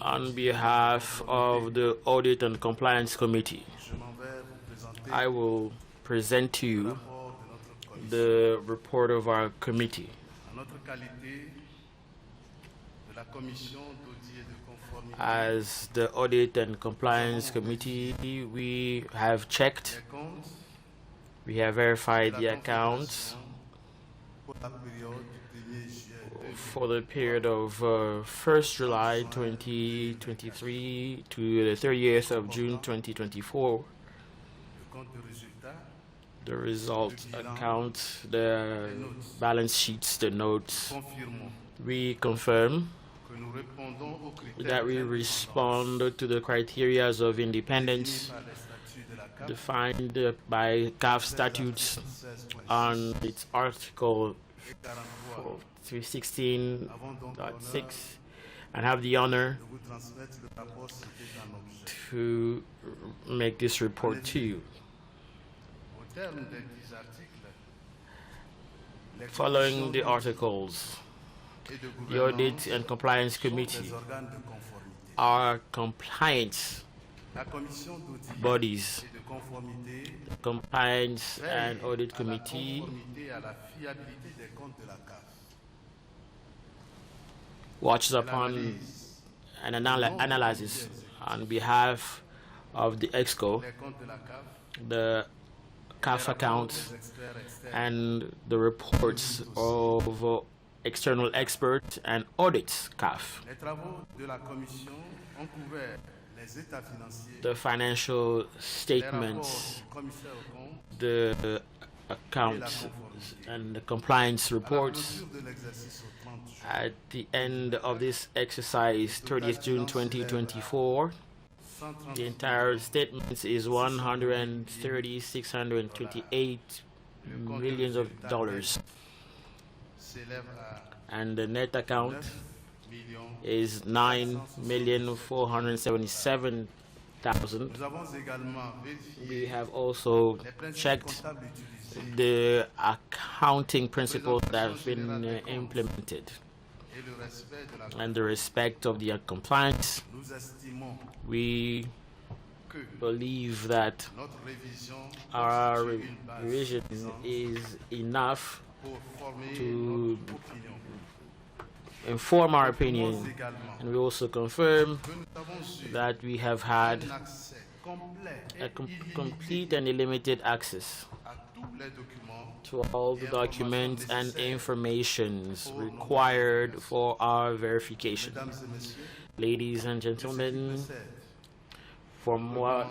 on behalf of the Audit and Compliance Committee, I will present to you the report of our committee. As the Audit and Compliance Committee, we have checked, we have verified the accounts for the period of 1st July 2023 to the 30th of June 2024. The result account, the balance sheets, the notes. We confirm that we respond to the criteria of independence defined by CAF statutes on its article 316.6, and have the honor to make this report to you. Following the articles, the Audit and Compliance Committee, our compliance bodies, the Compliance and Audit Committee, watches upon and analyzes on behalf of the EXCO, the CAF accounts, and the reports of external experts and audits CAF. The financial statements, the accounts, and the compliance reports. At the end of this exercise, 30th June 2024, the entire statement is $130,628 million, and the net account is $9,477,000. We have also checked the accounting principles that have been implemented and the respect of the compliance. We believe that our revision is enough to inform our opinion, and we also confirm that we have had a complete and unlimited access to all the documents and informations required for our verification. Ladies and gentlemen, From what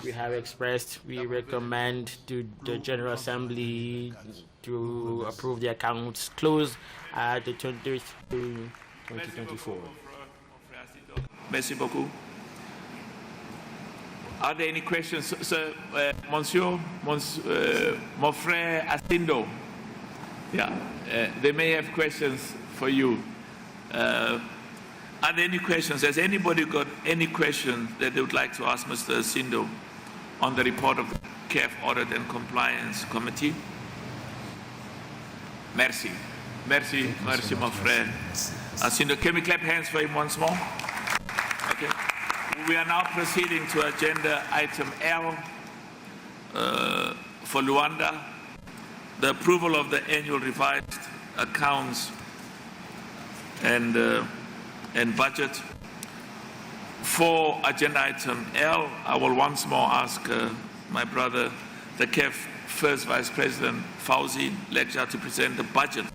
we have expressed, we recommend to the General Assembly to approve the accounts closed at the 20th June 2024. Merci beaucoup. Are there any questions, sir? Monsieur, mon frère Asindo. Yeah, they may have questions for you. Are there any questions? Has anybody got any questions that they would like to ask Mr. Asindo on the report of the CAF Audit and Compliance Committee? Merci. Merci, merci, mon frère Asindo. Can we clap hands for him once more? Okay. We are now proceeding to agenda item L for Luanda, the approval of the annual revised accounts and budget. For agenda item L, I will once more ask my brother, the CAF First Vice President Fauzi Lecture, to present the budget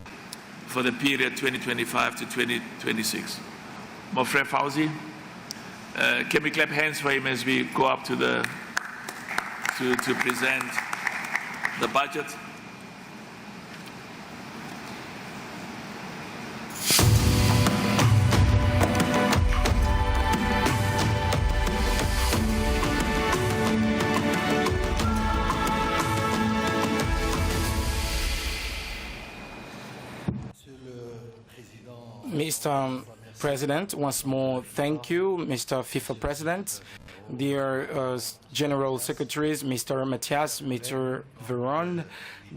for the period 2025 to 2026. Mon frère Fauzi, can we clap hands for him as we go up to present the budget? Mr. President, once more, thank you, Mr. FIFA President, dear General Secretaries, Mr. Matthias, Mr. Veron,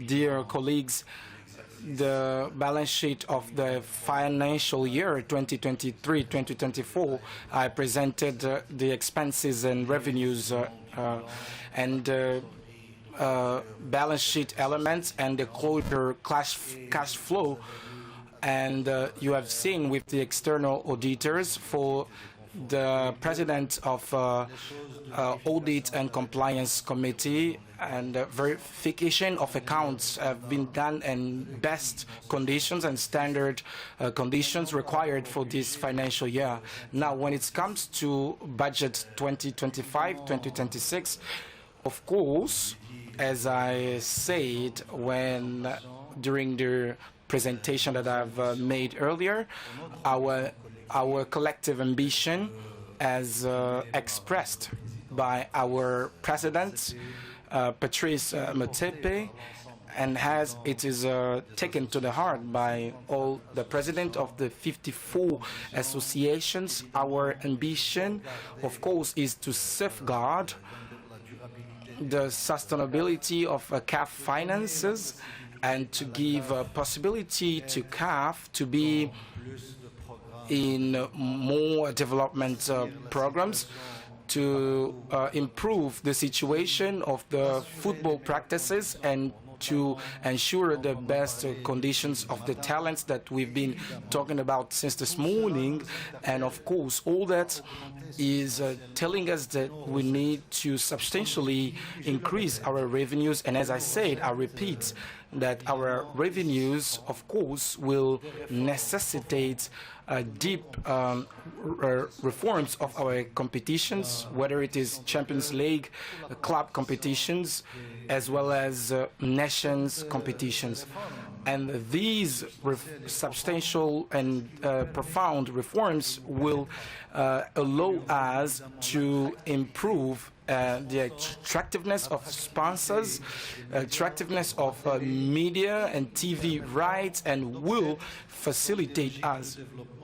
dear colleagues. The balance sheet of the financial year 2023-2024, I presented the expenses and revenues and balance sheet elements and the closure cash flow. And you have seen with the external auditors for the president of Audit and Compliance Committee, and verification of accounts have been done in best conditions and standard conditions required for this financial year. Now, when it comes to budget 2025-2026, of course, as I said during the presentation that I've made earlier, our collective ambition as expressed by our president, Patrice Motsepe, and it is taken to the heart by all the president of the 54 associations. Our ambition, of course, is to safeguard the sustainability of CAF finances and to give a possibility to CAF to be in more development programs to improve the situation of the football practices and to ensure the best conditions of the talents that we've been talking about since this morning. And of course, all that is telling us that we need to substantially increase our revenues. And as I said, I repeat, that our revenues, of course, will necessitate deep reforms of our competitions, whether it is Champions League, club competitions, as well as nations competitions. And these substantial and profound reforms will allow us to improve the attractiveness of sponsors, attractiveness of media and TV rights, and will facilitate us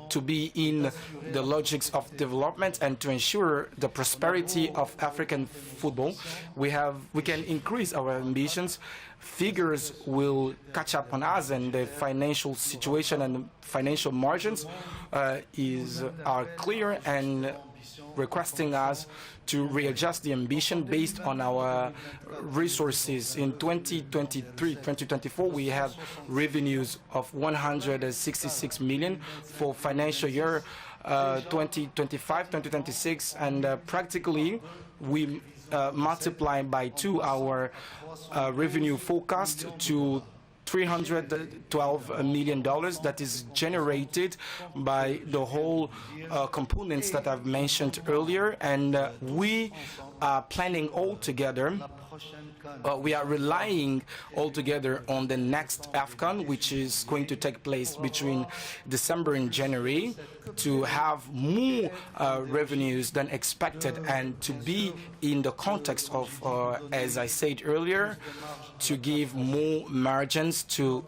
to be in the logics of development and to ensure the prosperity of African football. We can increase our ambitions. Figures will catch up on us, and the financial situation and financial margins are clear and requesting us to readjust the ambition based on our resources. In 2023-2024, we have revenues of 166 million for financial year 2025-2026, and practically we multiply by 2 our revenue forecast to $312 million that is generated by the whole components that I've mentioned earlier, and we are planning all together. We are relying altogether on the next AFCON, which is going to take place between December and January, to have more revenues than expected and to be in the context of, as I said earlier, to give more margins to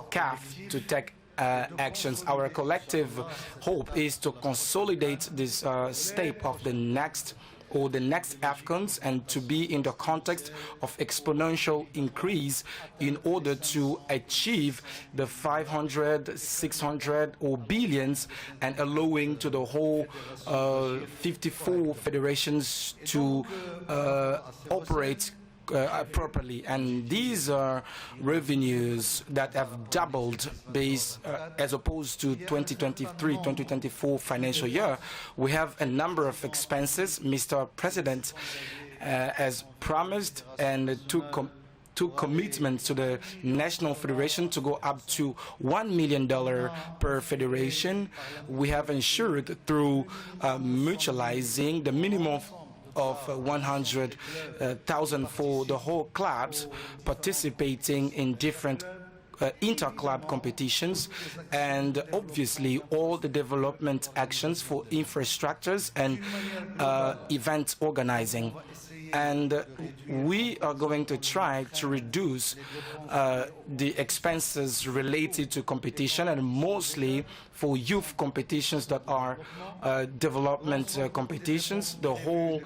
CAF to take actions. Our collective hope is to consolidate this step of the next AFCONs and to be in the context of exponential increase in order to achieve the 500, 600 or billions, and allowing to the whole 54 federations to operate properly. And these are revenues that have doubled as opposed to 2023-2024 financial year. We have a number of expenses. Mr. President has promised and took commitments to the National Federation to go up to $1 million per federation. We have ensured through mutualizing the minimum of 100,000 for the whole clubs participating in different inter-club competitions, and obviously all the development actions for infrastructures and event organizing. And we are going to try to reduce the expenses related to competition, and mostly for youth competitions that are development competitions. The whole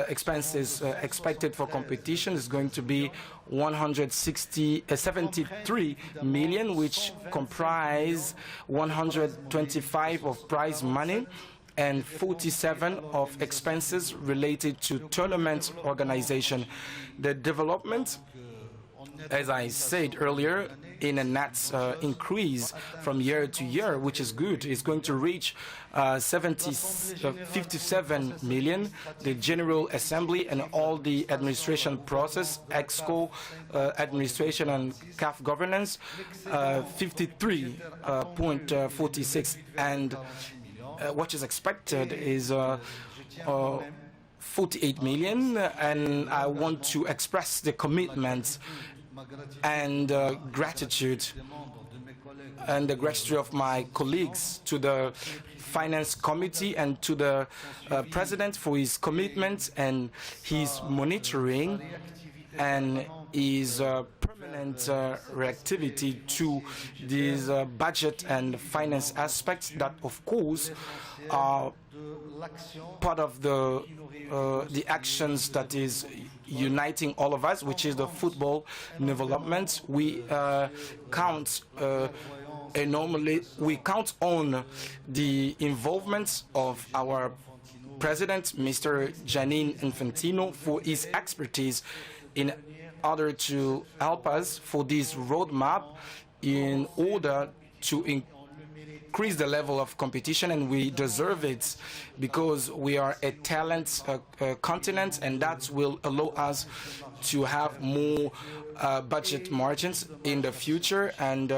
expenses expected for competition is going to be 73 million, which comprise 125 of prize money and 47 of expenses related to tournament organization. The development, as I said earlier, in a net increase from year to year, which is good, is going to reach 57 million. The General Assembly and all the administration process, EXCO administration and CAF governance, 53.46, and what is expected is 48 million, and I want to express the commitment and gratitude of my colleagues to the Finance Committee and to the President for his commitment and his monitoring and his permanent reactivity to these budget and finance aspects that, of course, are part of the actions that is uniting all of us, which is the football development. We count on the involvement of our President, Mr. Gianni Infantino, for his expertise in order to help us for this roadmap in order to increase the level of competition, and we deserve it because we are a talent continent, and that will allow us to have more budget margins in the future and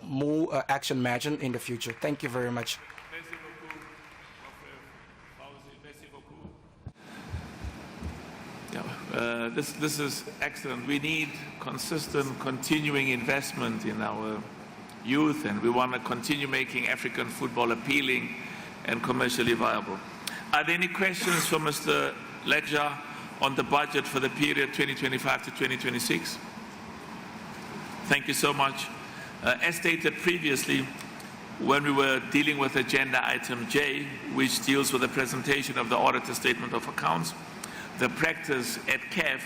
more action margin in the future. Thank you very much. This is excellent. We need consistent, continuing investment in our youth, and we want to continue making African football appealing and commercially viable. Are there any questions for Mr. Ledger on the budget for the period 2025 to 2026? Thank you so much. As stated previously, when we were dealing with agenda item J, which deals with the presentation of the auditor statement of accounts, the practice at CAF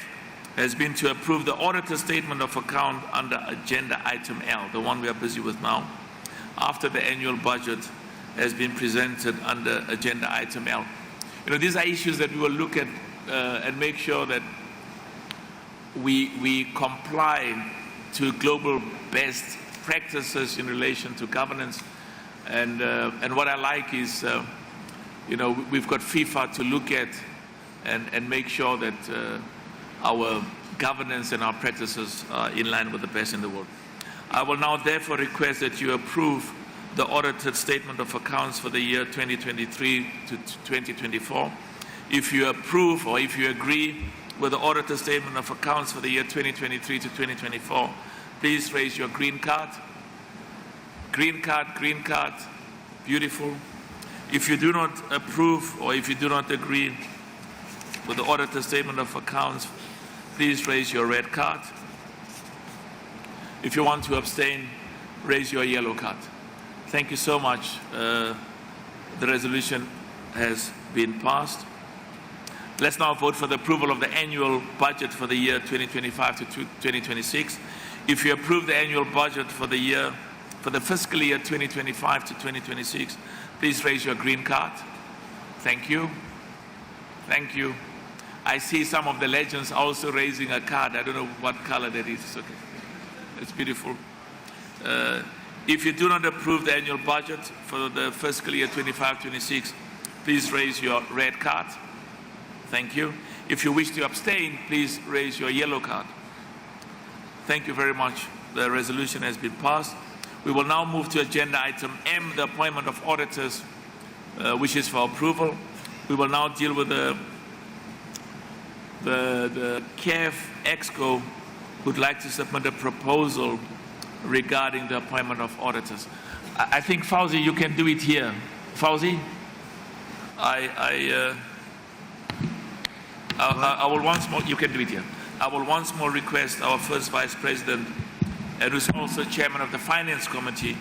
has been to approve the auditor statement of account under agenda item L, the one we are busy with now, after the annual budget has been presented under agenda item L. These are issues that we will look at and make sure that we comply to global best practices in relation to governance. And what I like is, we've got FIFA to look at and make sure that our governance and our practices are in line with the best in the world. I will now therefore request that you approve the audited statement of accounts for the year 2023 to 2024. If you approve or if you agree with the audited statement of accounts for the year 2023 to 2024, please raise your green card. Green card, green card. Beautiful. If you do not approve or if you do not agree with the audited statement of accounts, please raise your red card. If you want to abstain, raise your yellow card. Thank you so much. The resolution has been passed. Let's now vote for the approval of the annual budget for the year 2025 to 2026. If you approve the annual budget for the fiscal year 2025 to 2026, please raise your green card. Thank you. Thank you. I see some of the legends also raising a card. I don't know what color that is. It's okay. It's beautiful. If you do not approve the annual budget for the fiscal year 25-26, please raise your red card. Thank you. If you wish to abstain, please raise your yellow card. Thank you very much. The resolution has been passed. We will now move to agenda item M, the appointment of auditors, which is for approval. We will now deal with the CAF EXCO would like to submit a proposal regarding the appointment of auditors. I think, Fauzi, you can do it here. Fauzi? I will once more, you can do it here. I will once more request our first Vice President, and who's also Chairman of the Finance Committee,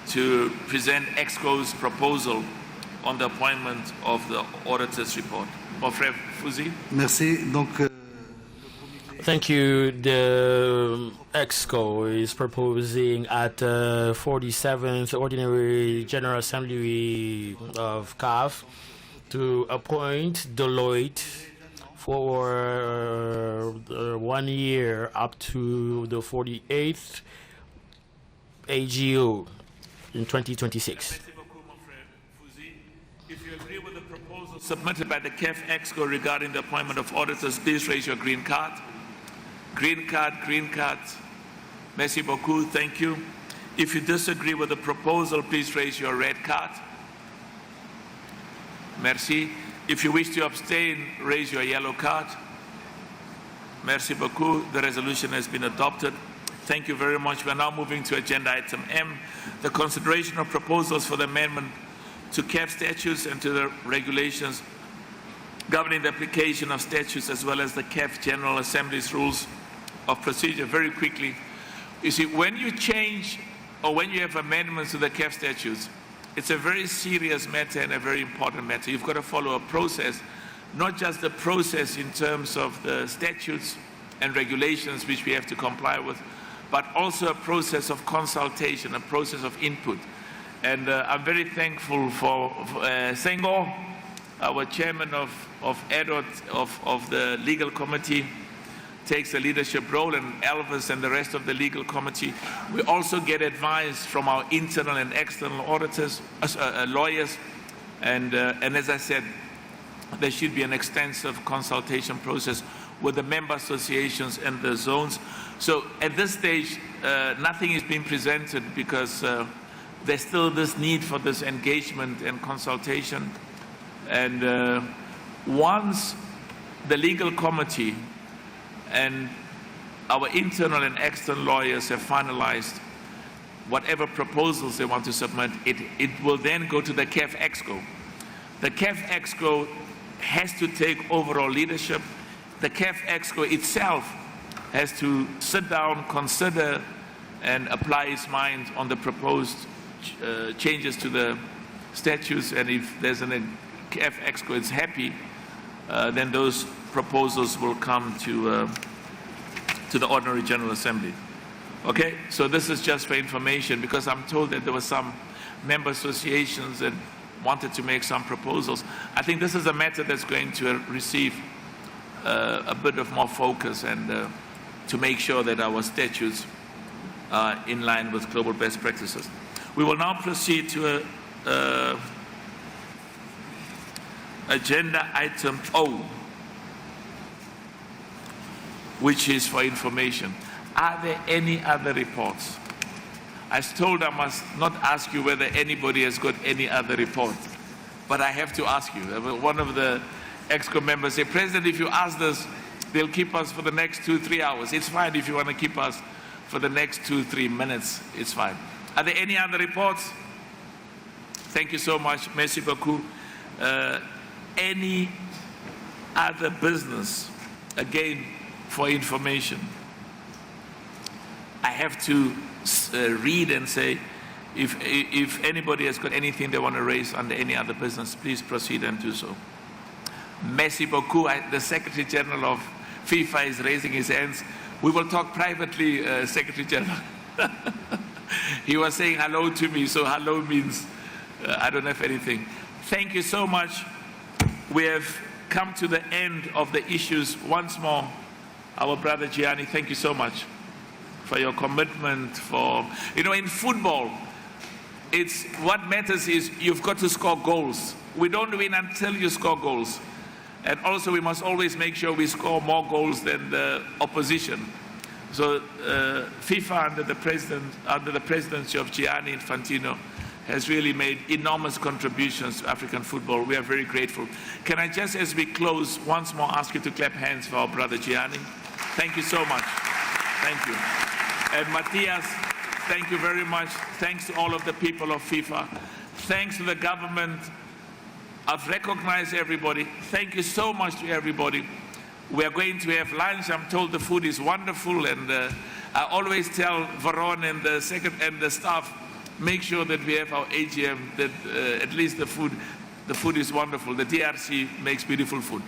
to present EXCO's proposal on the appointment of the auditor's report. Mon frère Fauzi? Merci. Donc, Thank you. The EXCO is proposing at 47th Ordinary General Assembly of CAF to appoint Deloitte for 1 year up to the 48th AGO in 2026. If you agree with the proposal submitted by the CAF EXCO regarding the appointment of auditors, please raise your green card. Green card, green card. Merci beaucoup. Thank you. If you disagree with the proposal, please raise your red card. Merci. If you wish to abstain, raise your yellow card. Merci beaucoup. The resolution has been adopted. Thank you very much. We are now moving to agenda item M, the consideration of proposals for the amendment to CAF statutes and to the regulations governing the application of statutes, as well as the CAF General Assembly's rules of procedure. Very quickly, you see, when you change or when you have amendments to the CAF statutes, it's a very serious matter and a very important matter. You've got to follow a process, not just the process in terms of the statutes and regulations which we have to comply with, but also a process of consultation, a process of input. And I'm very thankful for Senghor, our chairman of Audit of the legal committee, takes a leadership role, and Elvis and the rest of the legal committee. We also get advice from our internal and external auditors, lawyers, and as I said, there should be an extensive consultation process with the member associations and the zones. So at this stage, nothing is being presented because there's still this need for this engagement and consultation. And once the legal committee and our internal and external lawyers have finalized whatever proposals they want to submit, it will then go to the CAF EXCO. The CAF EXCO has to take overall leadership. The CAF EXCO itself has to sit down, consider, and apply its mind on the proposed changes to the statutes. And if there's an CAF EXCO is happy, then those proposals will come to the Ordinary General Assembly. Okay, so this is just for information, because I'm told that there were some member associations that wanted to make some proposals. I think this is a matter that's going to receive a bit of more focus, and to make sure that our statutes are in line with global best practices. We will now proceed to agenda item O, which is for information. Are there any other reports? I was told I must not ask you whether anybody has got any other report. But I have to ask you. One of the EXCO members said, President, if you ask this, they'll keep us for the next 2-3 hours. It's fine if you want to keep us for the next 2-3 minutes. It's fine. Are there any other reports? Thank you so much. Merci beaucoup. Any other business, again, for information? I have to read and say, if anybody has got anything they want to raise under any other business, please proceed and do so. Merci beaucoup. The Secretary General of FIFA is raising his hands. We will talk privately, Secretary General. He was saying hello to me, so hello means I don't have anything. Thank you so much. We have come to the end of the issues once more. Our brother Gianni, thank you so much for your commitment. In football, what matters is you've got to score goals. We don't win until you score goals. And also we must always make sure we score more goals than the opposition. So FIFA under the presidency of Gianni Infantino has really made enormous contributions to African football. We are very grateful. Can I just, as we close, once more ask you to clap hands for our brother Gianni? Thank you so much. Thank you. And Matthias, thank you very much. Thanks to all of the people of FIFA. Thanks to the government. I've recognized everybody. Thank you so much to everybody. We are going to have lunch. I'm told the food is wonderful, and I always tell Veron and the staff, make sure that we have our AGM, that at least the food is wonderful. The DRC makes beautiful food.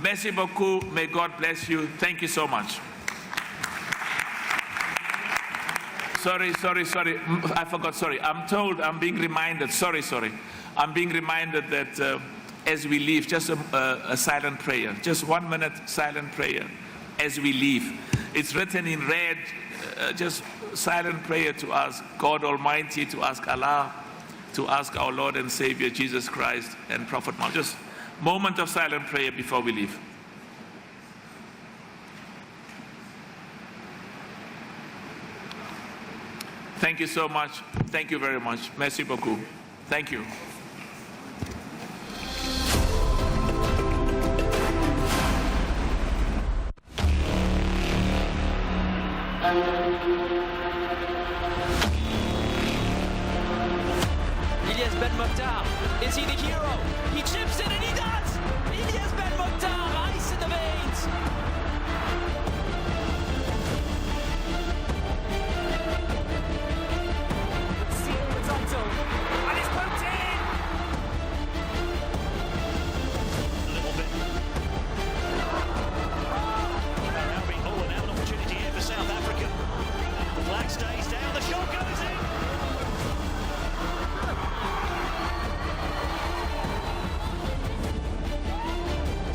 Merci beaucoup. May God bless you. Thank you so much. Sorry. I forgot, sorry. I'm being reminded, sorry. I'm being reminded that as we leave, just a silent prayer, just 1 minute silent prayer as we leave. It's written in red, just silent prayer to ask God Almighty, to ask Allah, to ask our Lord and Savior Jesus Christ and Prophet Muhammad. Just moment of silent prayer before we leave. Thank you so much. Thank you very much. Merci beaucoup. Thank you. Ilyes Ben Mokhtar, is he the hero? He chips in and he does! Ilyes Ben Mokhtar, ice in the veins! And it's poked in! A little bit. Now an opportunity here for South Africa. The flag stays down, the shot goes in!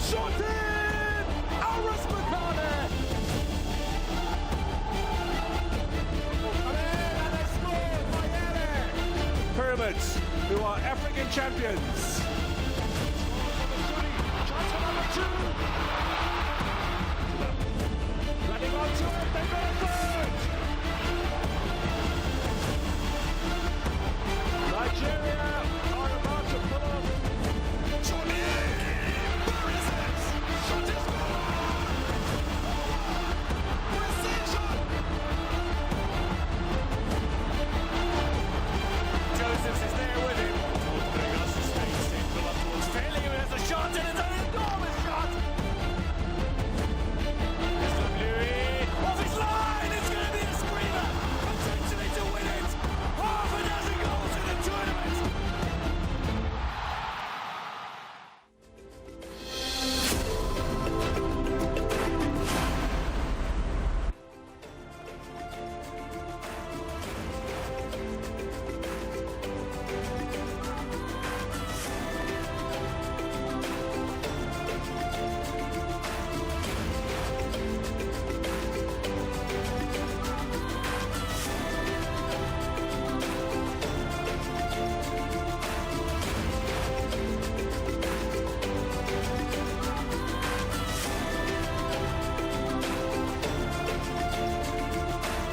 Shot in! Aris Makane! And they scored by Ere. Pyramids, who are African champions. Chance for number 2. Running onto it, they've got a goal!